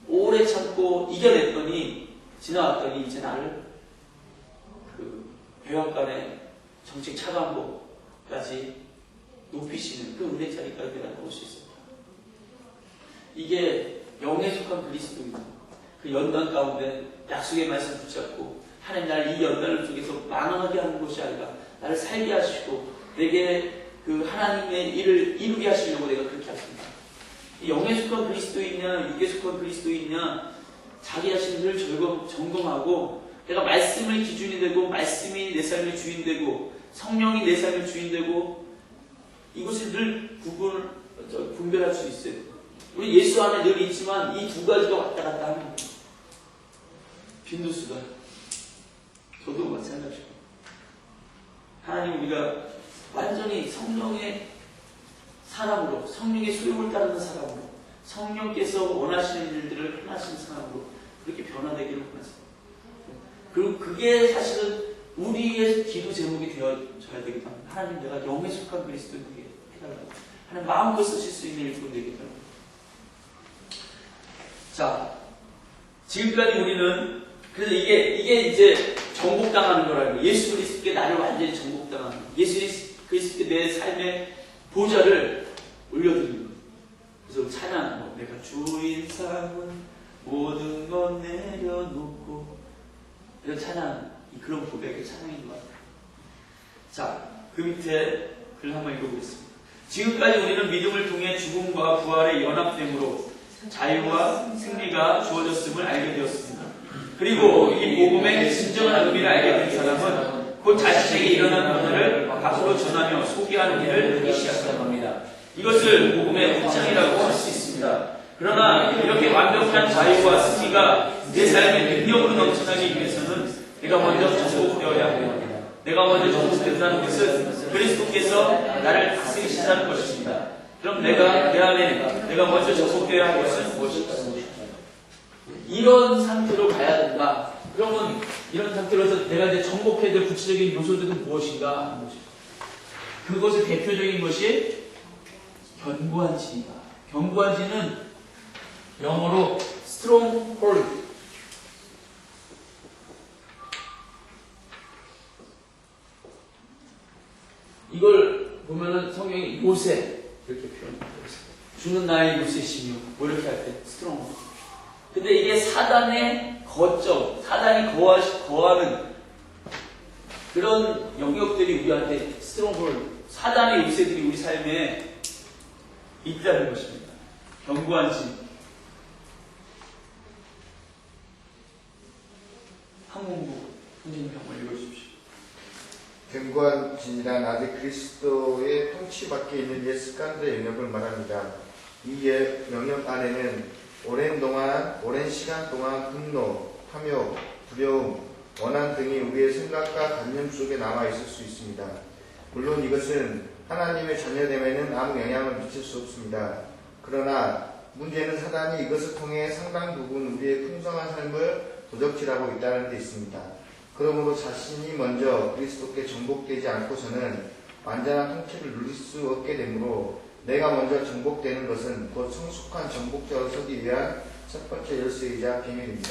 Speaker 1: 오래 참고 이겨냈더니 지나왔더니 이제 나를 그 배역간의 정책 차관보까지 높이시는 그 은혜 자리까지 내가 나올 수 있었다. 이게 영에 속한 그리스도입니다. 그 연단 가운데 약속의 말씀 붙잡고 하나님 나를 이 연단을 속에서 망하게 하는 것이 아니라 나를 살게 하시고 내게 그 하나님의 일을 이루게 하시려고 내가 그렇게 하십니다. 영에 속한 그리스도이냐 육에 속한 그리스도이냐 자기 자신을 점검하고 내가 말씀의 기준이 되고 말씀이 내 삶의 주인 되고 성령이 내 삶의 주인 되고 이것을 늘 분별할 수 있어요. 우리 예수 안에 늘 있지만 이 두 가지가 왔다 갔다 하는 거예요. 빈도수가 저도 마찬가지고 하나님 우리가 완전히 성령의 사람으로 성령의 소욕을 따르는 사람으로 성령께서 원하시는 일들을 행하시는 사람으로 그렇게 변화되기를 원하세요. 그리고 그게 사실은 우리의 기도 제목이 되어져야 되기도 합니다. 하나님 내가 영에 속한 그리스도인에게 해달라고 하나님 마음껏 쓰실 수 있는 일꾼 되게 해달라고. 자, 지금까지 우리는 그래서 이게 이제 정복당하는 거라고. 예수 그리스도께 나를 완전히 정복당하는 거. 예수 그리스도께 내 삶의 보좌를 올려드리는 거. 그래서 찬양, 내가 주인 삼은 모든 것 내려놓고 이런 찬양, 그런 고백의 찬양인 것 같아요. 자, 그 밑에 글 한번 읽어보겠습니다. 지금까지 우리는 믿음을 통해 죽음과 부활의 연합됨으로 자유와 승리가 주어졌음을 알게 되었습니다. 그리고 이 복음의 진정한 의미를 알게 된 사람은 곧 자신에게 일어난 변화를 밖으로 전하며 소개하는 일을 하기 시작한 겁니다. 이것을 복음의 확장이라고 할 수 있습니다. 그러나 이렇게 완벽한 자유와 승리가 내 삶의 능력으로 넘쳐나기 위해서는 내가 먼저 정복되어야 합니다. 내가 먼저 정복된다는 것은 그리스도께서 나를 다스리시다는 것입니다. 그럼 내 안에 내가 먼저 정복되어야 할 것은 무엇일까? 이런 상태로 가야 된다. 그러면 이런 상태로서 내가 이제 정복해야 될 구체적인 요소들은 무엇인가? 그것의 대표적인 것이 견고한 진이다. 견고한 진은 영어로 stronghold. 이걸 보면은 성경이 요새 이렇게 표현해요. 주는 나의 요새시며 뭐 이렇게 할 때 stronghold. 근데 이게 사단의 거점, 사단이 거하는 그런 영역들이 우리한테 stronghold, 사단의 요새들이 우리 삶에 있다는 것입니다. 견고한 진. 항공부, 선생님 한번 읽어주십시오.
Speaker 3: 견고한 진이란 아직 그리스도의 통치 밖에 있는 옛 습관들의 영역을 말합니다. 이 옛 영역 안에는 오랜 시간 동안 분노, 탐욕, 두려움, 원한 등이 우리의 생각과 관념 속에 남아 있을 수 있습니다. 물론 이것은 하나님의 자녀됨에는 아무 영향을 미칠 수 없습니다. 그러나 문제는 사단이 이것을 통해 상당 부분 우리의 풍성한 삶을 도적질하고 있다는 데 있습니다. 그러므로 자신이 먼저 그리스도께 정복되지 않고서는 완전한 통치를 누릴 수 없게 되므로 내가 먼저 정복되는 것은 곧 성숙한 정복자로 서기 위한 첫 번째 열쇠이자 비밀입니다.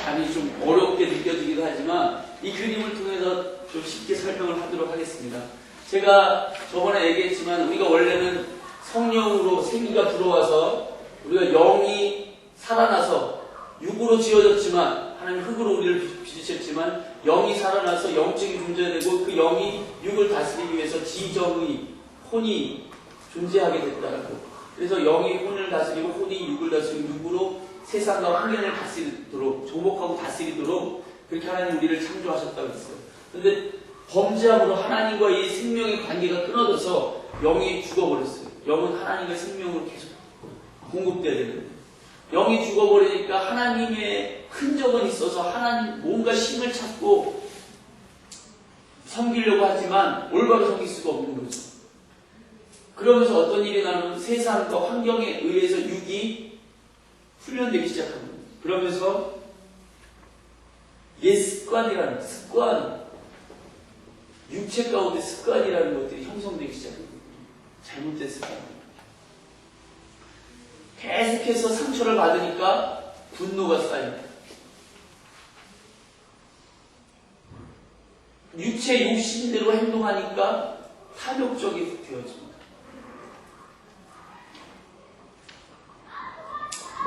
Speaker 1: 아니 좀 어렵게 느껴지기도 하지만 이 그림을 통해서 좀 쉽게 설명을 하도록 하겠습니다. 제가 저번에 얘기했지만 우리가 원래는 성령으로 생기가 들어와서 우리가 영이 살아나서 육으로 지어졌지만 하나님 흙으로 우리를 빚으셨지만 영이 살아나서 영적인 존재가 되고 그 영이 육을 다스리기 위해서 지정의 혼이 존재하게 됐다고. 그래서 영이 혼을 다스리고 혼이 육을 다스리고 육으로 세상과 환경을 다스리도록 정복하고 다스리도록 그렇게 하나님 우리를 창조하셨다고 했어요. 그런데 범죄함으로 하나님과 이 생명의 관계가 끊어져서 영이 죽어버렸어요. 영은 하나님의 생명으로 계속 공급돼야 되는데 영이 죽어버리니까 하나님의 흔적은 있어서 하나님 뭔가 힘을 찾고 섬기려고 하지만 올바로 섬길 수가 없는 거죠. 그러면서 어떤 일이 나면 세상과 환경에 의해서 육이 훈련되기 시작합니다. 그러면서 옛 습관, 육체 가운데 습관이라는 것들이 형성되기 시작합니다. 잘못된 습관. 계속해서 상처를 받으니까 분노가 쌓입니다. 육체 욕심대로 행동하니까 탐욕적이 되어집니다.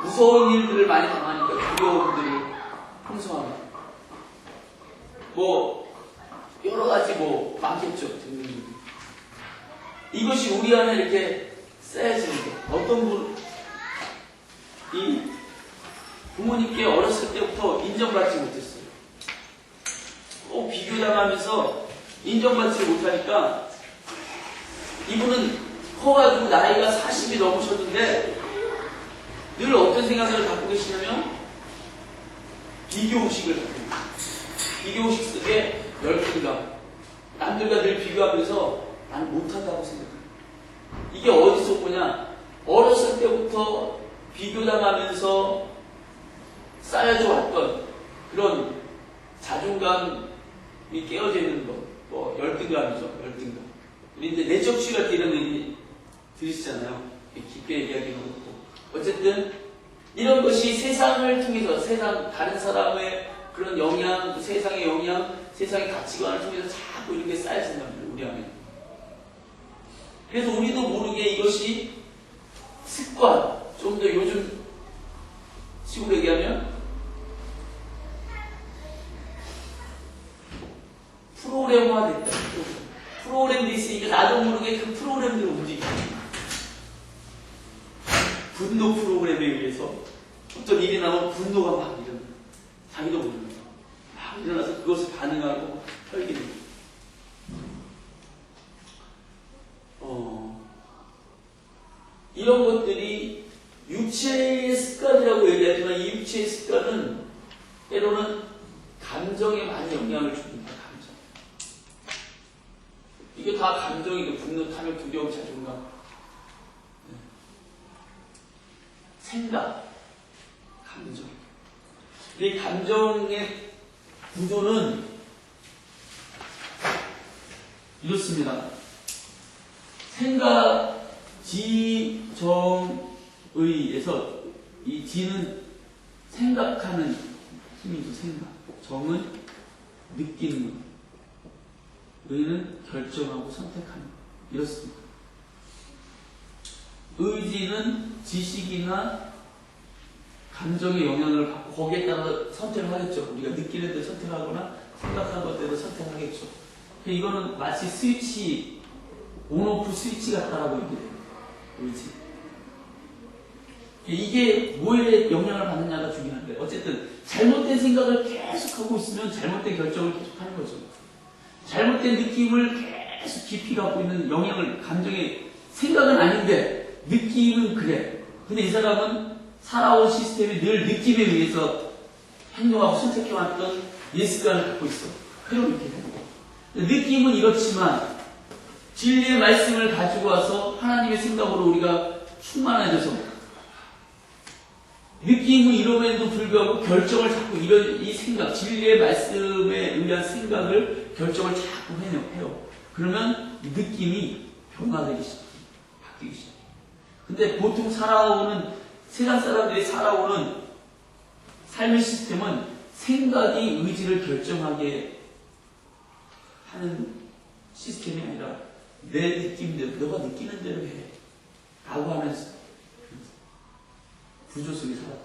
Speaker 1: 무서운 일들을 많이 당하니까 두려움들이 형성합니다. 여러 가지 많겠죠. 이것이 우리 안에 이렇게 쌓여지는 거. 어떤 분이 부모님께 어렸을 때부터 인정받지 못했어요. 꼭 비교당하면서 인정받지 못하니까 이분은 커가지고 나이가 40이 넘으셨는데 늘 어떤 생각을 갖고 계시냐면 비교의식을 갖고 계세요. 비교의식 속에 열등감, 남들과 늘 비교하면서 난 못한다고 생각합니다. 이게 어디서 오냐? 어렸을 때부터 비교당하면서 쌓여져 왔던 그런 자존감이 깨어져 있는 것, 열등감이죠. 열등감. 우리 이제 내적 치유할 때 이런 얘기 들으시잖아요. 깊게 얘기하기는 그렇고. 어쨌든 이런 것이 세상을 통해서 다른 사람의 그런 영향, 세상의 영향, 세상의 가치관을 통해서 자꾸 이렇게 쌓여진답니다. 우리 안에. 그래서 우리도 모르게 이것이 습관, 좀 더 요즘 식으로 얘기하면 프로그램화됐다. 프로그램이 있으니까 나도 모르게 그 프로그램들을 움직이고 분노 프로그램에 의해서 어떤 일이 나오면 분노가 막 일어나. 자기도 모르면서 막 일어나서 그것을 반응하고 혈기는 이런 것들이 육체의 습관이라고 얘기하지만 이 육체의 습관은 때로는 감정에 많이 영향을 줍니다. 감정. 이게 다 감정이고 분노, 탐욕, 두려움, 자존감, 생각, 감정. 이 감정의 구조는 이렇습니다. 생각, 지정의에서 이 지는 생각하는 힘이죠. 생각. 정은 느끼는 것. 의는 결정하고 선택하는 것. 이렇습니다. 의지는 지식이나 감정의 영향을 받고 거기에 따라 선택을 하겠죠. 우리가 느끼는 데 선택하거나 생각하는 것대로 선택하겠죠. 이거는 마치 스위치, 온오프 스위치 같다라고 얘기해요. 의지. 이게 뭐에 영향을 받느냐가 중요한데 어쨌든 잘못된 생각을 계속하고 있으면 잘못된 결정을 계속하는 거죠. 잘못된 느낌을 계속 깊이 갖고 있는 영향을 감정의 생각은 아닌데 느낌은 그래. 근데 이 사람은 살아온 시스템이 늘 느낌에 의해서 행동하고 선택해왔던 예습관을 갖고 있어. 그럼 이렇게 되는 거야. 느낌은 이렇지만 진리의 말씀을 가지고 와서 하나님의 생각으로 우리가 충만해져서 느낌은 이름에도 불구하고 결정을 자꾸 이 생각, 진리의 말씀에 의한 생각을 결정을 자꾸 해요. 그러면 느낌이 변화되기 시작해요. 바뀌기 시작해요. 근데 보통 세상 사람들이 살아오는 삶의 시스템은 생각이 의지를 결정하게 하는 시스템이 아니라 내 느낌대로, 너가 느끼는 대로 해. 라고 하면서 구조 속에 살았다.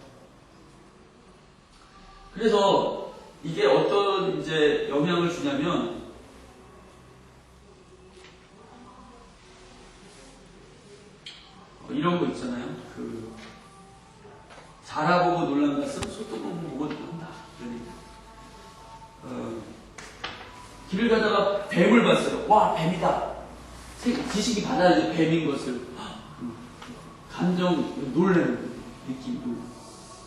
Speaker 1: 그래서 이게 어떤 이제 영향을 주냐면 이런 거 있잖아요. 자라보고 놀란 것은 소도 보고 놀란다. 길을 가다가 뱀을 봤어요. 와, 뱀이다. 지식이 받아들여 뱀인 것을 감정, 놀라는 느낌도,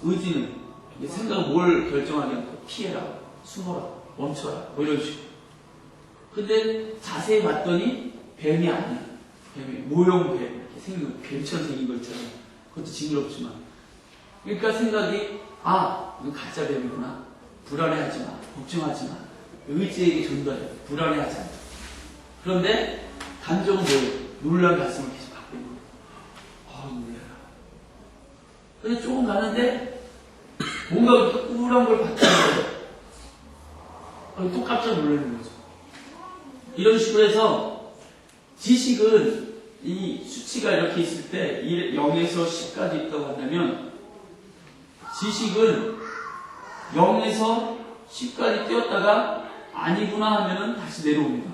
Speaker 1: 의지는 생각을 뭘 결정하지 않고 피해라, 숨어라, 멈춰라, 뭐 이런 식으로. 근데 자세히 봤더니 뱀이 아니야. 뱀이 모형 뱀, 이렇게 생긴 뱀처럼 생긴 거 있잖아요. 그것도 징그럽지만. 그러니까 생각이 이거 가짜 뱀이구나. 불안해하지 마, 걱정하지 마. 의지에게 전달해. 불안해하지 않아. 그런데 감정은 뭐예요? 놀란 가슴을 계속 갖고 있는 거예요. 놀래라. 근데 조금 가는데 뭔가 우울한 걸 봤다는 거예요. 또 깜짝 놀라는 거죠. 이런 식으로 해서 지식은 이 수치가 이렇게 있을 때 0에서 10까지 있다고 한다면 지식은 0에서 10까지 뛰었다가 아니구나 하면은 다시 내려옵니다.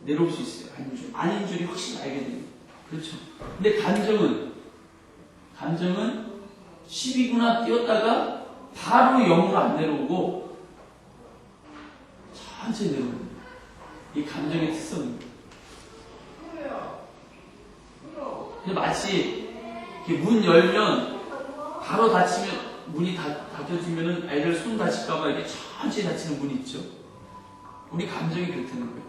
Speaker 1: 내려올 수 있어요. 아닌 줄이 확실히 알게 됩니다. 그렇죠. 근데 감정은 10이구나 뛰었다가 바로 0으로 안 내려오고 천천히 내려옵니다. 이 감정의 특성입니다. 근데 마치 이렇게 문 열면 바로 닫히면 문이 닫혀지면은 애들 손 다칠까봐 이렇게 천천히 닫히는 문이 있죠. 우리 감정이 그렇다는 거예요.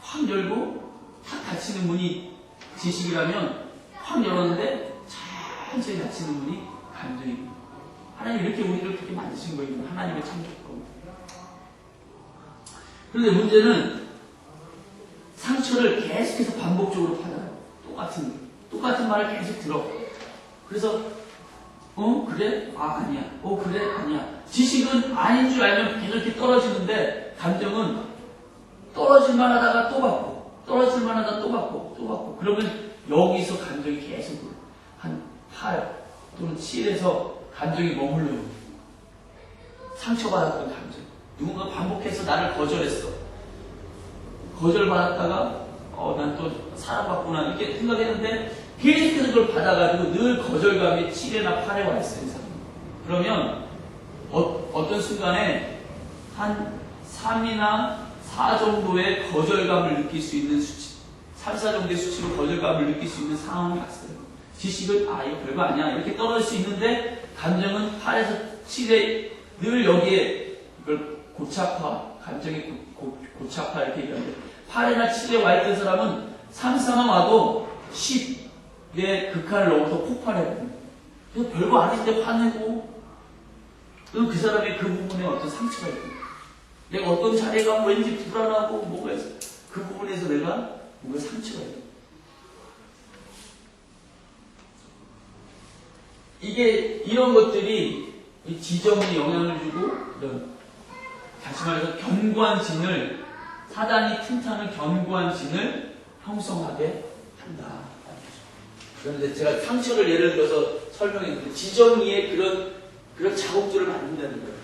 Speaker 1: 확 열고 탁 닫히는 문이 지식이라면 확 열었는데 천천히 닫히는 문이 감정입니다. 하나님 이렇게 우리를 그렇게 만드신 거예요. 하나님의 창조법입니다. 그런데 문제는 상처를 계속해서 반복적으로 받아요. 똑같은 말을 계속 들어. 그래서 그래? 아니야. 그래? 아니야. 지식은 아닌 줄 알면 계속 이렇게 떨어지는데 감정은 떨어질만 하다가 또 받고 떨어질만 하다가 또 받고 그러면 여기서 감정이 계속 한 8 또는 7에서 감정이 머물러요. 상처받았던 감정. 누군가 반복해서 나를 거절했어. 거절받았다가 난 또 사랑받구나 이렇게 생각했는데 계속해서 그걸 받아가지고 늘 거절감이 7에나 8에 와 있어요. 이 사람. 그러면 어떤 순간에 한 3이나 4 정도의 거절감을 느낄 수 있는 수치, 3, 4 정도의 수치로 거절감을 느낄 수 있는 상황이 왔어요. 지식은 이거 별거 아니야 이렇게 떨어질 수 있는데 감정은 8에서 7에 늘 여기에 이걸 감정의 고착화 이렇게 얘기하는데 8에나 7에 와 있던 사람은 3, 4만 와도 10의 극한을 넘어서 폭발해요. 그래서 별거 아닌데 화내고 그 사람의 그 부분에 어떤 상처가 있고 내가 어떤 자리에 가면 왠지 불안하고 뭐가 있어. 그 부분에서 내가 뭔가 상처가 있고 이게 이런 것들이 지정에 영향을 주고 이런 다시 말해서 견고한 진을 사단이 틈타는 견고한 진을 형성하게 한다. 그런데 제가 상처를 예를 들어서 설명했는데 지정의의 그런 작업들을 만든다는 거예요.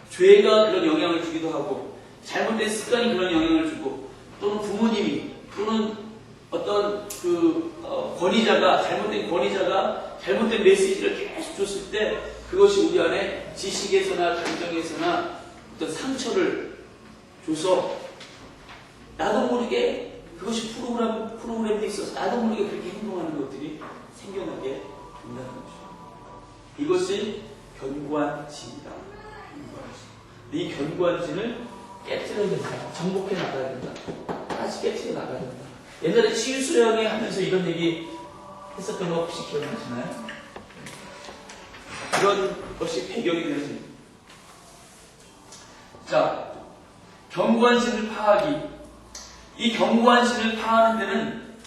Speaker 1: 죄가 그런 영향을 주기도 하고 잘못된 습관이 그런 영향을 주고 또는 부모님이 또는 어떤 권위자가, 잘못된 권위자가 잘못된 메시지를 계속 줬을 때 그것이 우리 안에 지식에서나 감정에서나 어떤 상처를 줘서 나도 모르게 그것이 프로그램에 있어서 나도 모르게 그렇게 행동하는 것들이 생겨나게 된다는 거죠. 이것이 견고한 진이다. 이 견고한 진을 깨뜨려야 된다. 정복해 나가야 된다. 다시 깨뜨려 나가야 된다. 옛날에 치유수련회 하면서 이런 얘기 했었던 거 혹시 기억나시나요? 이런 것이 배경이 되는 겁니다. 자, 견고한 신을 파하기. 이 견고한 신을 파하는 데는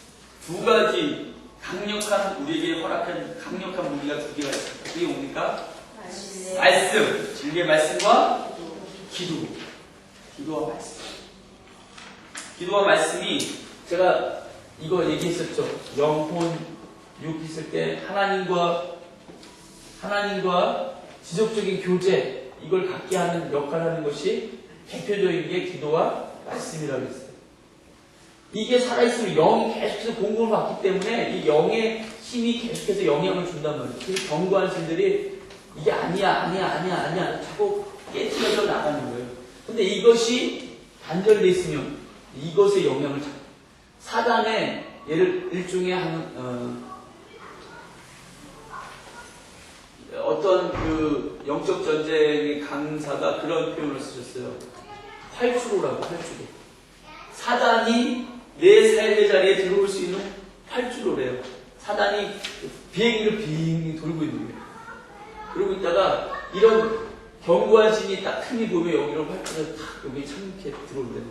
Speaker 1: 두 가지 강력한, 우리에게 허락한 강력한 무기가 두 개가 있습니다. 그게 뭡니까? 말씀. 진리의 말씀과 기도. 기도와 말씀. 기도와 말씀이, 제가 이거 얘기했었죠. 영혼, 육 있을 때 하나님과 지속적인 교제, 이걸 갖게 하는 역할을 하는 것이 대표적인 게 기도와 말씀이라고 했어요. 이게 살아있으면 영이 계속해서 공급을 받기 때문에 이 영의 힘이 계속해서 영향을 준단 말이에요. 그 견고한 신들이 이게 아니야 자꾸 깨트려져 나가는 거예요. 근데 이것이 단절되어 있으면 이것의 영향을 잡아요. 사단의 일종의 어떤 그 영적 전쟁의 강사가 그런 표현을 쓰셨어요. 활주로라고, 활주로. 사단이 내 삶의 자리에 들어올 수 있는 활주로래요. 사단이 비행기를 빙 돌고 있는 거예요. 그러고 있다가 이런 견고한 신이 딱 틈이 보면 여기로 활주로를 탁 여기 참게 들어오는 거예요.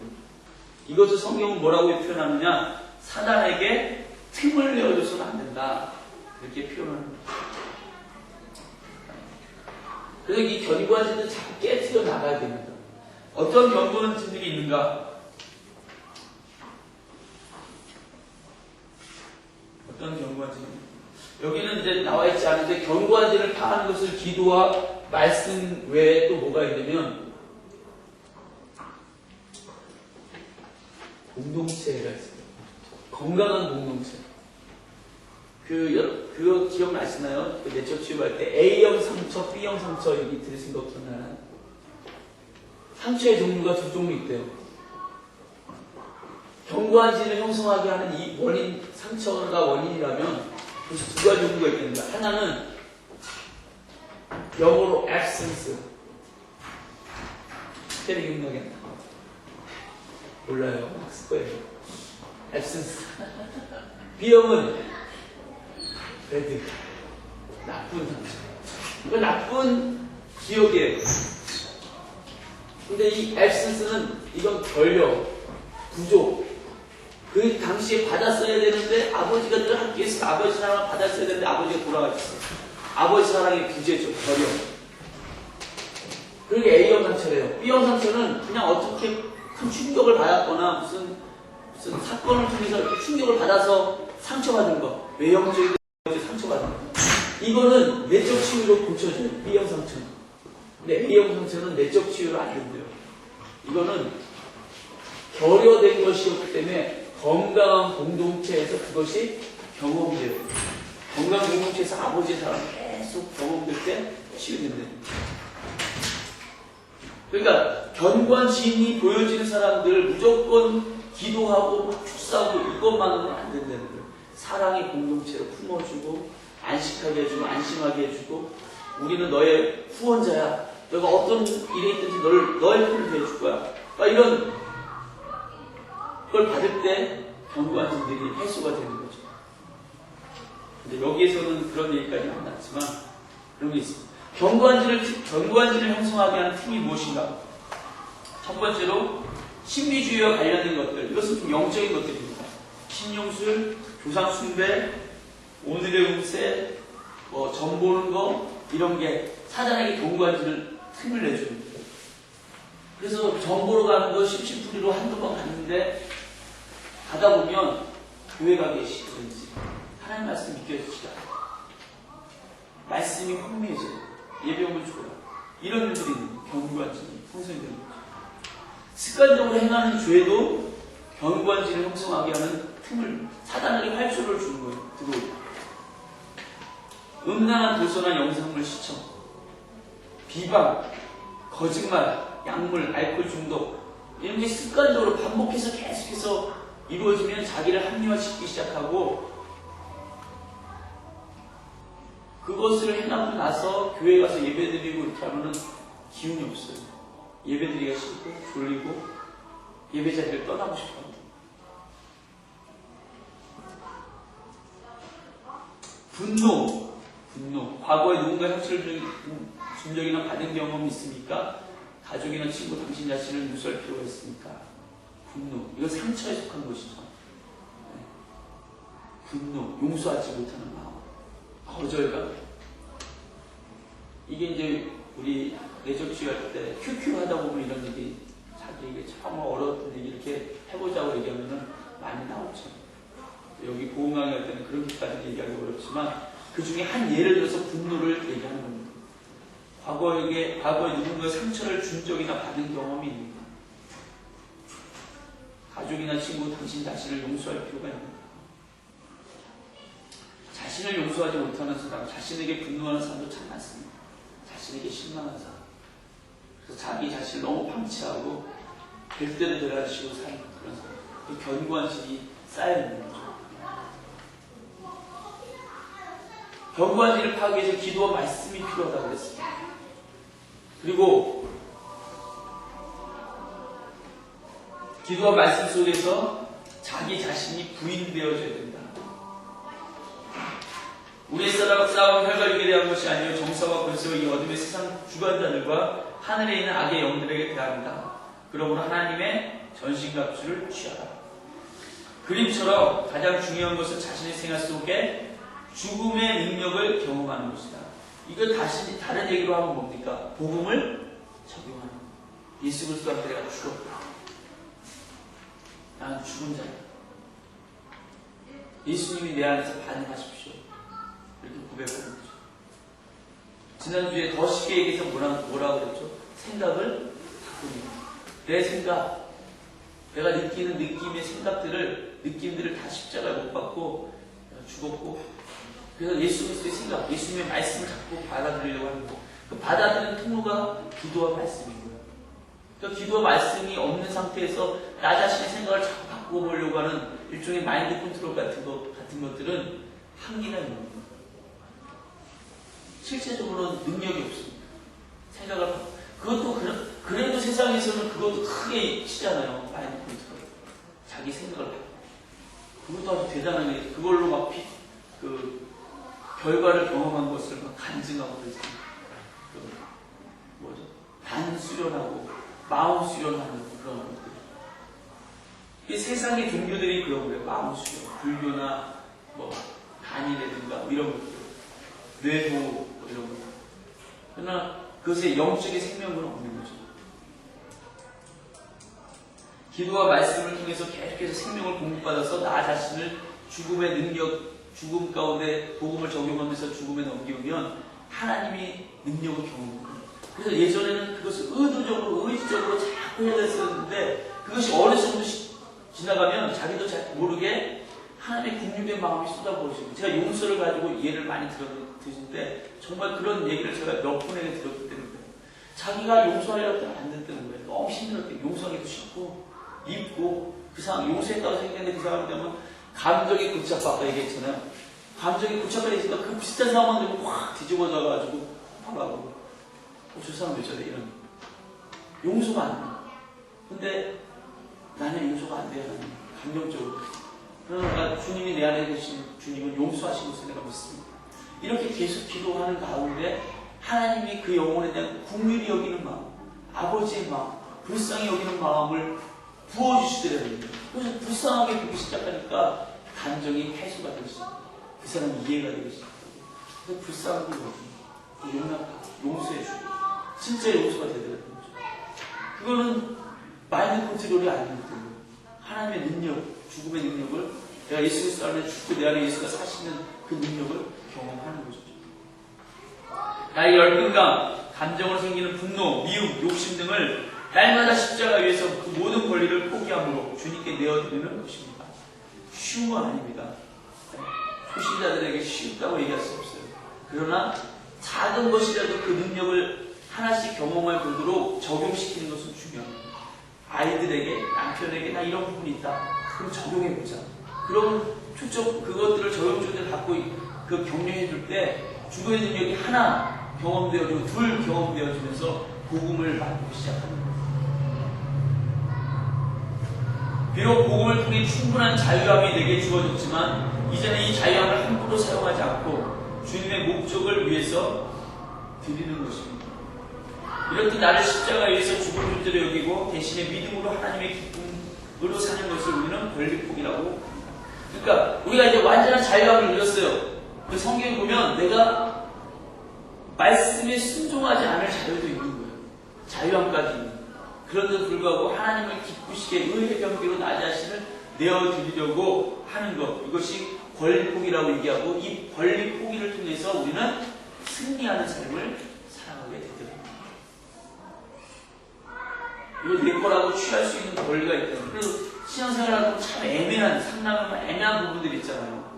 Speaker 1: 이것을 성경은 뭐라고 표현하느냐? 사단에게 틈을 내어줘서는 안 된다. 이렇게 표현하는 거예요. 그래서 이 견고한 신을 자꾸 깨트려 나가야 됩니다. 어떤 견고한 신들이 있는가? 어떤 견고한 신? 여기는 이제 나와 있지 않은데 견고한 신을 파하는 것을 기도와 말씀 외에 또 뭐가 있냐면 공동체가 있어요. 건강한 공동체. 그거 기억나시나요? 그 내적 치유할 때 A형 상처, B형 상처 여기 들으신 거 기억나요? 상처의 종류가 두 종류 있대요. 견고한 신을 형성하게 하는 이 원인, 상처가 원인이라면 그것이 두 가지 종류가 있답니다. 하나는 영어로 absence. 스펠링 기억나겠나? 몰라요. 막 쓸 거예요. absence. B형은 bad. 나쁜 상처. 이거 나쁜 기억이에요. 근데 이 absence는 이건 결여, 부족. 그 당시에 받았어야 되는데 아버지가 늘 함께 있어. 아버지 사랑을 받았어야 되는데 아버지가 돌아가셨어. 아버지 사랑의 부재죠. 결여. 그게 A형 상처래요. B형 상처는 그냥 어떻게 큰 충격을 받았거나 무슨 사건을 통해서 충격을 받아서 상처받은 거. 외형적인 상처받은 거. 이거는 내적 치유로 고쳐져요. B형 상처는. 근데 A형 상처는 내적 치유로 안 된대요. 이거는 결여된 것이었기 때문에 건강한 공동체에서 그것이 경험이 돼요. 건강한 공동체에서 아버지의 사랑이 계속 경험될 때 치유된대요. 그러니까 견고한 지인이 보여지는 사람들 무조건 기도하고 축사하고 이것만으로는 안 된다는 거예요. 사랑의 공동체로 품어주고 안식하게 해주고 안심하게 해주고 우리는 너의 후원자야. 너가 어떤 일에 있든지 너의 편을 대해줄 거야. 이런 걸 받을 때 견고한 신들이 해소가 되는 거죠. 근데 여기에서는 그런 얘기까지는 안 나왔지만 그런 게 있습니다. 견고한 진을 형성하게 하는 틈이 무엇인가? 첫 번째로 신비주의와 관련된 것들. 이것은 좀 영적인 것들입니다. 신용술, 조상 숭배, 오늘의 운세, 점 보는 거 이런 게 사단에게 견고한 진을 틈을 내줍니다. 그래서 점 보러 가는 거 심심풀이로 한두 번 갔는데 가다 보면 교회 가기 싫은지 하나님 말씀 믿겨지지가 않아요. 말씀이 혼미해져요. 예배 오면 좋아요. 이런 일들이 있는 견고한 진이 형성이 되는 거죠. 습관적으로 행하는 죄도 견고한 진을 형성하게 하는 틈을 사단에게 활주로를 주는 거예요. 들어오고, 음란한 도서나 영상물 시청, 비방, 거짓말, 약물, 알코올 중독 이런 게 습관적으로 반복해서 계속해서 이루어지면 자기를 합리화시키기 시작하고, 그것을 해나고 나서 교회 가서 예배드리고 이렇게 하면은 기운이 없어요. 예배드리기가 싫고 졸리고 예배 자리를 떠나고 싶어요. 분노. 과거에 누군가 형체를 준 적이나 받은 경험이 있습니까? 가족이나 친구, 당신 자신을 유수할 필요가 있습니까? 분노. 이건 상처에 속한 것이죠. 네. 분노. 용서하지 못하는 마음. 거절감. 이게 이제 우리 내적 치유할 때 큐큐 하다 보면 이런 얘기, 자기에게 참 어려웠던 얘기 이렇게 해보자고 얘기하면은 많이 나오죠. 여기 보험 강의할 때는 그렇게까지 얘기하기 어렵지만 그 중에 한 예를 들어서 분노를 얘기하는 겁니다. 과거에 누군가 상처를 준 적이나 받은 경험이 있는가? 가족이나 친구, 당신 자신을 용서할 필요가 있는가? 자신을 용서하지 못하는 사람, 자신에게 분노하는 사람도 참 많습니다. 자신에게 실망한 사람. 그래서 자기 자신을 너무 방치하고 될 대로 되라시고 사는 그런 사람. 그 견고한 질이 쌓여있는 거죠. 견고한 질을 파기 위해서 기도와 말씀이 필요하다고 그랬습니다. 그리고 기도와 말씀 속에서 자기 자신이 부인되어져야 된다. 우리의 싸움은 혈과 육에 대한 것이 아니요 정사와 권세와 이 어둠의 세상 주관자들과 하늘에 있는 악의 영들에게 대합니다. 그러므로 하나님의 전신갑주를 취하라. 그림처럼 가장 중요한 것은 자신의 생활 속에 죽음의 능력을 경험하는 것이다. 이걸 다시 다른 얘기로 하면 뭡니까? 복음을 적용하는 것. 예수 그리스도 앞에 내가 죽었다. 나는 죽은 자다. 예수님이 내 안에서 반응하십시오. 이렇게 고백하는 거죠. 지난주에 더 쉽게 얘기해서 뭐라고 그랬죠? 생각을 바꾸는 거예요. 내 생각, 내가 느끼는 느낌들을 다 십자가에 못 박고 죽었고, 그래서 예수 그리스도의 생각, 예수님의 말씀을 자꾸 받아들이려고 하는 거. 그 받아들이는 통로가 기도와 말씀인 거예요. 그러니까 기도와 말씀이 없는 상태에서 나 자신의 생각을 자꾸 바꿔보려고 하는 일종의 마인드 컨트롤 같은 것들은 한계가 있는 거예요. 실제적으로는 능력이 없습니다. 생각을 그것도 그래도 세상에서는 그것도 크게 치잖아요. 마인드 컨트롤. 자기 생각을 그것도 아주 대단한 게 그걸로 막 결과를 경험한 것을 막 간증하고 그러잖아요. 단 수련하고 마음 수련하는 그런 것들. 이 세상의 종교들이 그런 거예요. 마음 수련, 불교나 단이라든가 이런 것들, 뇌도 이런 것들. 그러나 그것에 영적인 생명은 없는 거죠. 기도와 말씀을 통해서 계속해서 생명을 공급받아서 나 자신을 죽음의 능력, 죽음 가운데 복음을 적용하면서 죽음에 넘기면 하나님이 능력을 경험하는 거예요. 그래서 예전에는 그것을 의지적으로 자꾸 해야 됐었는데 그것이 어느 정도 지나가면 자기도 잘 모르게 하나님의 국률의 마음이 쏟아부어지고, 제가 용서를 가지고 예를 많이 드시는데 정말 그런 얘기를 제가 몇 분에게 들었기 때문에 자기가 용서하려고 때는 안 됐다는 거예요. 너무 힘들었대. 용서하기도 싫고 입고 그 상황 용서했다고 생각했는데 그 상황이 되면 감정이 고착, 아까 얘기했잖아요. 감정이 고착화되어 있으니까 그 비슷한 상황 되면 확 뒤집어져가지고 폭발하고 저 사람 왜 저래 이런 용서가 안 돼. 근데 나는 용서가 안 돼요. 나는 감정적으로. 그러나 주님이 내 안에 계신 주님은 용서하신 것을 내가 믿습니다. 이렇게 계속 기도하는 가운데 하나님이 그 영혼에 대한 긍휼히 여기는 마음, 아버지의 마음, 불쌍히 여기는 마음을 부어주시더라고요. 그래서 불쌍하게 보기 시작하니까 감정이 해소가 되기 시작해요. 그 사람이 이해가 되기 시작해요. 그래서 불쌍하게 여기고 용납하고 용서해주고 진짜 용서가 되더라고요. 그거는 마인드 컨트롤이 아니기 때문에 하나님의 능력, 죽음의 능력을 내가 예수 그리스도 안에 죽고 내 안에 예수가 사시는 그 능력을 경험하는 거죠. 나의 열등감, 감정으로 생기는 분노, 미움, 욕심 등을 날마다 십자가 위에서 그 모든 권리를 포기함으로 주님께 내어드리는 것입니다. 쉬운 건 아닙니다. 초신자들에게 쉽다고 얘기할 수 없어요. 그러나 작은 것이라도 그 능력을 하나씩 경험할 보도록 적용시키는 것은 중요합니다. 아이들에게, 남편에게 나 이런 부분이 있다. 그럼 적용해보자. 그럼 초점 그것들을 적용적으로 갖고 그 격려해줄 때 주도의 능력이 하나 경험되어지고 둘 경험되어지면서 복음을 만들기 시작합니다. 비록 복음을 통해 충분한 자유함이 내게 주어졌지만 이제는 이 자유함을 함부로 사용하지 않고 주님의 목적을 위해서 드리는 것입니다. 이렇듯 나를 십자가에 의해서 죽을 존재로 여기고 대신에 믿음으로 하나님의 기쁨으로 사는 것을 우리는 권리폭이라고 합니다. 그러니까 우리가 이제 완전한 자유함을 누렸어요. 그 성경에 보면 내가 말씀에 순종하지 않을 자유도 있는 거예요. 자유함까지 있는 거예요. 그런데도 불구하고 하나님을 기쁘시게 의의 경계로 나 자신을 내어드리려고 하는 것, 이것이 권리포기라고 얘기하고 이 권리포기를 통해서 우리는 승리하는 삶을 살아가게 되더랍니다. 이거 내 거라고 취할 수 있는 권리가 있다. 그래서 신앙생활하고 참 상당한 애매한 부분들이 있잖아요.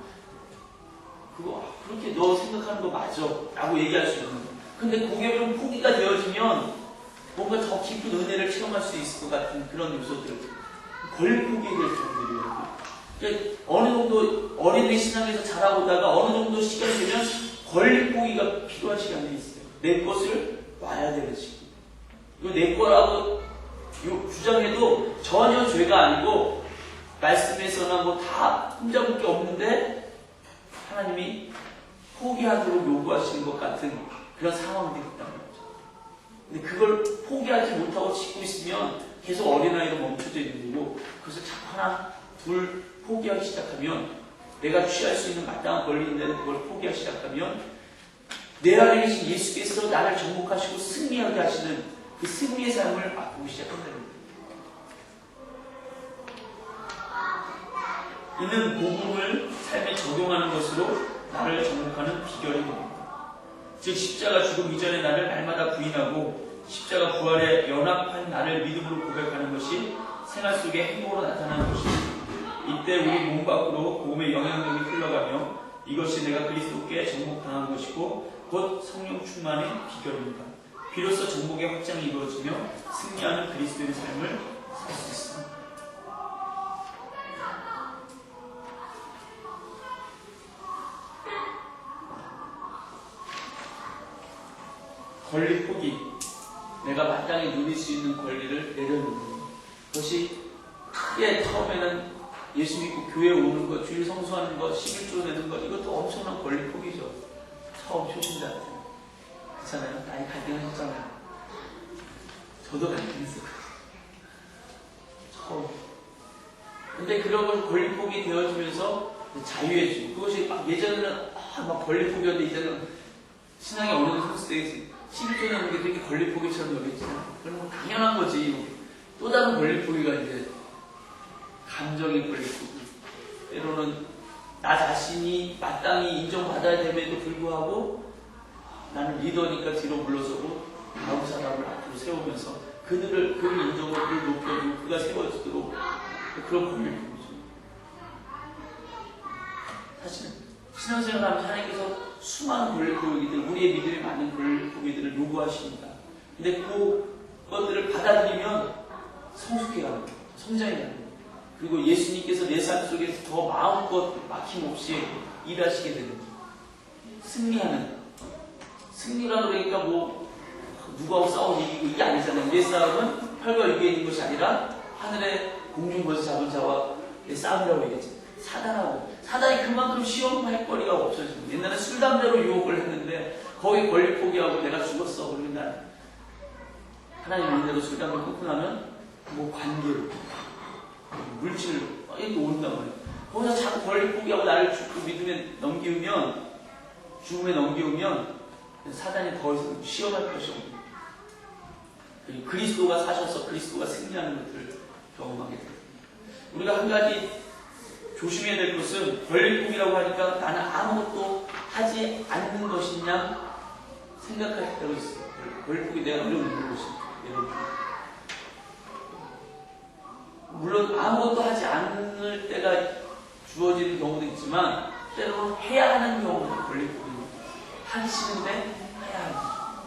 Speaker 1: 그거 그렇게 너 생각하는 거 맞아 라고 얘기할 수 있는 거예요. 근데 그게 좀 포기가 되어지면 뭔가 더 깊은 은혜를 체험할 수 있을 것 같은 그런 요소들, 권리포기에 대해서 정리해요. 그러니까 어느 정도 어린이 신앙에서 자라보다가 어느 정도 시간이 되면 권리포기가 필요한 시간이 있어요. 내 것을 놔야 되는 시기. 이거 내 거라고 주장해도 전혀 죄가 아니고 말씀에서나 뭐 다 흠잡을 게 없는데 하나님이 포기하도록 요구하시는 것 같은 그런 상황들이 있다는 거죠. 근데 그걸 포기하지 못하고 짓고 있으면 계속 어린아이로 멈춰져 있는 거고, 그것을 자꾸 하나, 둘 포기하기 시작하면 내가 취할 수 있는 마땅한 권리인데도 그걸 포기하기 시작하면 내 안에 계신 예수께서 나를 정복하시고 승리하게 하시는 그 승리의 삶을 맛보기 시작한다는 거예요. 이는 복음을 삶에 적용하는 것으로 나를 정복하는 비결이 됩니다. 즉 십자가 죽음 이전의 나를 날마다 부인하고 십자가 부활에 연합한 나를 믿음으로 고백하는 것이 생활 속에 행복으로 나타나는 것입니다. 이때 우리 몸 밖으로 복음의 영향력이 흘러가며 이것이 내가 그리스도께 정복당한 것이고 곧 성령 충만의 비결입니다. 비로소 정복의 확장이 이루어지며 승리하는 그리스도의 삶을 살 수 있습니다. 권리 포기, 내가 마땅히 누릴 수 있는 권리를 내려놓는 것. 그것이 크게 처음에는 예수 믿고 교회 오는 것, 주일 성수하는 것, 11조 내는 것, 이것도 엄청난 권리 포기죠. 처음 초신자한테. 그렇잖아요? 나이 갈등하셨잖아요. 저도 갈등했어요. 처음. 근데 그런 걸 권리 포기 되어지면서 자유해지고, 그것이 막 예전에는 막 권리 포기였는데 이제는 신앙이 어느 정도 성숙되겠지. 11조는 우리 그렇게 권리포기처럼 여겼잖아요. 그런 건 당연한 거지. 또 다른 권리포기가 이제 감정의 권리포기. 때로는 나 자신이 마땅히 인정받아야 됨에도 불구하고 나는 리더니까 뒤로 물러서고 다음 사람을 앞으로 세우면서 그를 인정하고 그를 높여주고 그가 세워지도록 그런 권리포기죠. 사실은 신앙생활하면 하나님께서 수많은 권리포기들, 우리의 믿음에 맞는 권리포기들을 요구하십니다. 근데 그것들을 받아들이면 성숙해야 합니다. 성장해야 합니다. 그리고 예수님께서 내 삶 속에 더 마음껏 막힘없이 일하시게 되는 승리하는, 승리가 그러니까 뭐 누구하고 싸우고 이기고 이게 아니잖아요. 내 싸움은 혈과 육에 있는 것이 아니라 하늘의 공중권세 잡은 자와 내 싸움이라고 얘기했죠. 사단이 그만큼 시험할 거리가 없어집니다. 옛날에 술, 담배로 유혹을 했는데 거기 권리 포기하고 내가 죽었어. 그러면 난 하나님 믿는데도 술, 담배 끊고 나면 뭐 관계로, 물질로 이렇게 온단 말이에요. 거기서 자꾸 권리 포기하고 나를 죽고 믿음에 넘기우면, 죽음에 넘기우면 사단이 더 이상 시험할 것이 없는 거예요. 그리스도가 사셔서 그리스도가 승리하는 것들을 경험하게 됩니다. 우리가 한 가지 조심해야 될 것은 권리포기라고 하니까 나는 아무것도 하지 않는 것이냐 생각할 때가 있어요. 권리포기 내가 어려운 것입니다. 물론 아무것도 하지 않을 때가 주어지는 경우도 있지만 때로는 해야 하는 경우가 권리폭입니다. 하기 싫은데 해야 합니다.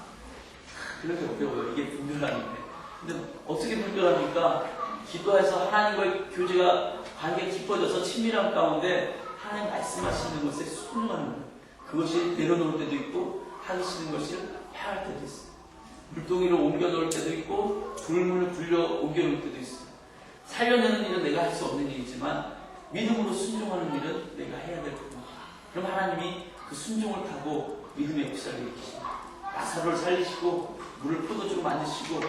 Speaker 1: 그렇게 어려워요. 이게 분별하는데. 근데 어떻게 분별합니까? 기도해서 하나님과의 교제가 관계가 깊어져서 친밀한 가운데 하나님 말씀하시는 것에 순종하는 거예요. 그것이 내려놓을 때도 있고 하기 싫은 것을 해야 할 때도 있어요. 물동이를 옮겨 놓을 때도 있고 불문을 굴려 옮겨 놓을 때도 있어요. 살려내는 일은 내가 할 수 없는 일이지만 믿음으로 순종하는 일은 내가 해야 될 거고, 그럼 하나님이 그 순종을 타고 믿음의 역사를 일으키십니다. 나사로를 살리시고 물을 포도주로 만드시고,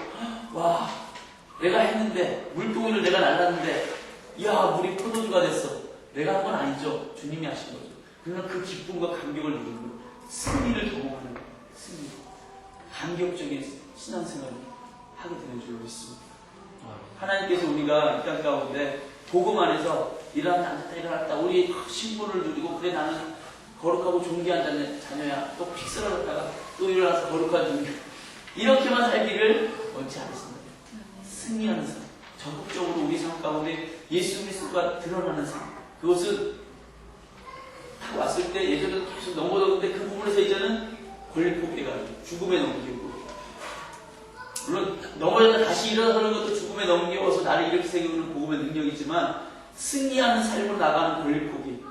Speaker 1: 와, 내가 했는데 물동이를 내가 날랐는데 이야 물이 포도주가 됐어. 내가 한 건 아니죠. 주님이 하신 거죠. 그러나 그 기쁨과 감격을 누리는 거예요. 승리를 경험하는 거예요. 승리. 감격적인 신앙생활을 하게 되는 줄 믿습니다. 하나님께서 우리가 이 땅 가운데 복음 안에서 일어났다 일어났다 우리 신분을 누리고, 그래 나는 거룩하고 존귀한 자녀야, 또 픽 쓰러졌다가 또 일어나서 거룩한 존귀, 이렇게만 살기를 원치 않습니다. 승리하는 삶, 적극적으로 우리 삶 가운데 예수 그리스도가 드러나는 삶, 그것은 딱 왔을 때 예전에 계속 넘어졌는데 그 부분에서 이제는 권리폭대가 죽음에 넘기고, 물론 넘어졌다 다시 일어서는 것도 죽음에 넘겨서 나를 일으키 세우는 복음의 능력이지만, 승리하는 삶으로 나가는 권리폭이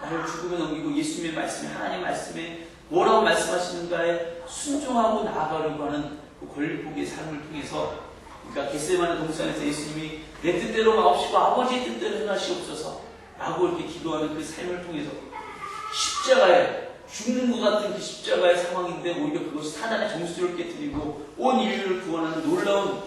Speaker 1: 나를 죽음에 넘기고 예수님의 말씀에, 하나님 말씀에 뭐라고 말씀하시는가에 순종하고 나아가려고 하는 그 권리폭의 삶을 통해서, 그러니까 겟세마네 동산에서 예수님이 내 뜻대로 마옵시고 아버지의 뜻대로 행하시옵소서 라고 이렇게 기도하는 그 삶을 통해서 십자가에 죽는 것 같은 그 십자가의 상황인데 오히려 그것이 사단의 정수를 깨뜨리고 온 인류를 구원하는 놀라운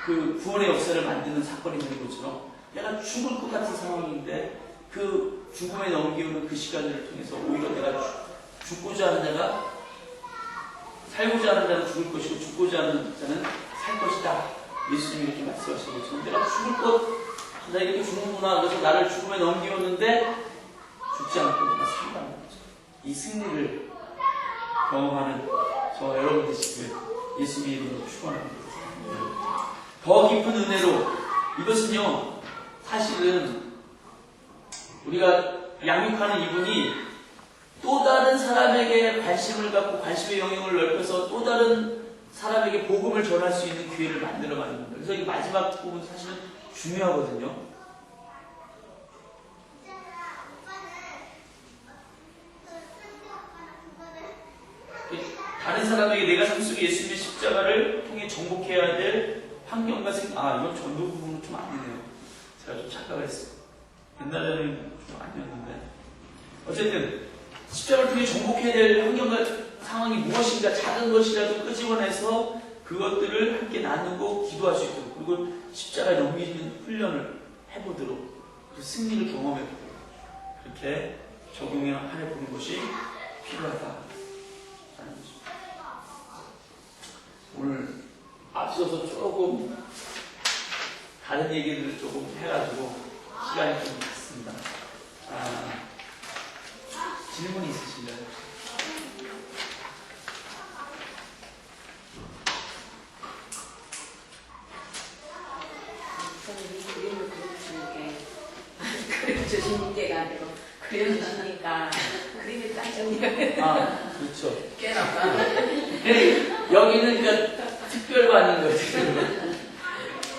Speaker 1: 그 구원의 역사를 만드는 사건이 되는 것처럼, 내가 죽을 것 같은 상황인데 그 죽음에 넘기는 그 시간을 통해서 오히려 내가 죽고자 하는 자가, 살고자 하는 자는 죽을 것이고 죽고자 하는 자는 살 것이다. 예수님이 이렇게 말씀하신 것처럼 내가 죽을 것, 나 이렇게 죽는구나. 그래서 나를 죽음에 넘기었는데 죽지 않고 내가 산다는 거죠. 이 승리를 경험하는 저와 여러분 되시길 예수님의 이름으로 축원합니다. 더 깊은 은혜로, 이것은요 사실은 우리가 양육하는 이분이 또 다른 사람에게 관심을 갖고 관심의 영역을 넓혀서 또 다른 사람에게 복음을 전할 수 있는 기회를 만들어가는 겁니다. 그래서 이 마지막 부분 사실은 중요하거든요. 다른 사람에게 내가 삶 속에 예수님의 십자가를 통해 정복해야 될 환경과 이건 전도 부분은 좀 아니네요. 제가 좀 착각을 했어요. 옛날에는 좀 아니었는데. 어쨌든 십자가를 통해 정복해야 될 환경과 상황이 무엇인가, 작은 것이라도 끄집어내서 그것들을 함께 나누고 기도할 수 있도록, 그리고 십자가에 넘기는 훈련을 해보도록, 그 승리를 경험해보도록 그렇게 적용해보는 것이 필요하다라는 것입니다. 오늘 앞서서 조금 다른 얘기들을 조금 해가지고 시간이 좀 갔습니다. 질문이 있으신가요?
Speaker 2: 저는 이 그림을 그려주시는 게 그려주시는 게가 아니고 그려주시니까 그림이 딱 정리가
Speaker 1: 그렇죠.
Speaker 2: 깨나봐.
Speaker 1: 여기는 그러니까 특별반인 거지.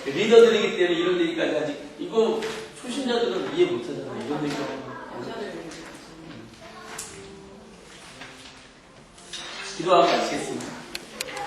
Speaker 1: 리더들이기 때문에 이런 얘기까지 아직, 이거 초신자들은 이해 못하잖아요. 이런 얘기가. 기도하고 마치겠습니다.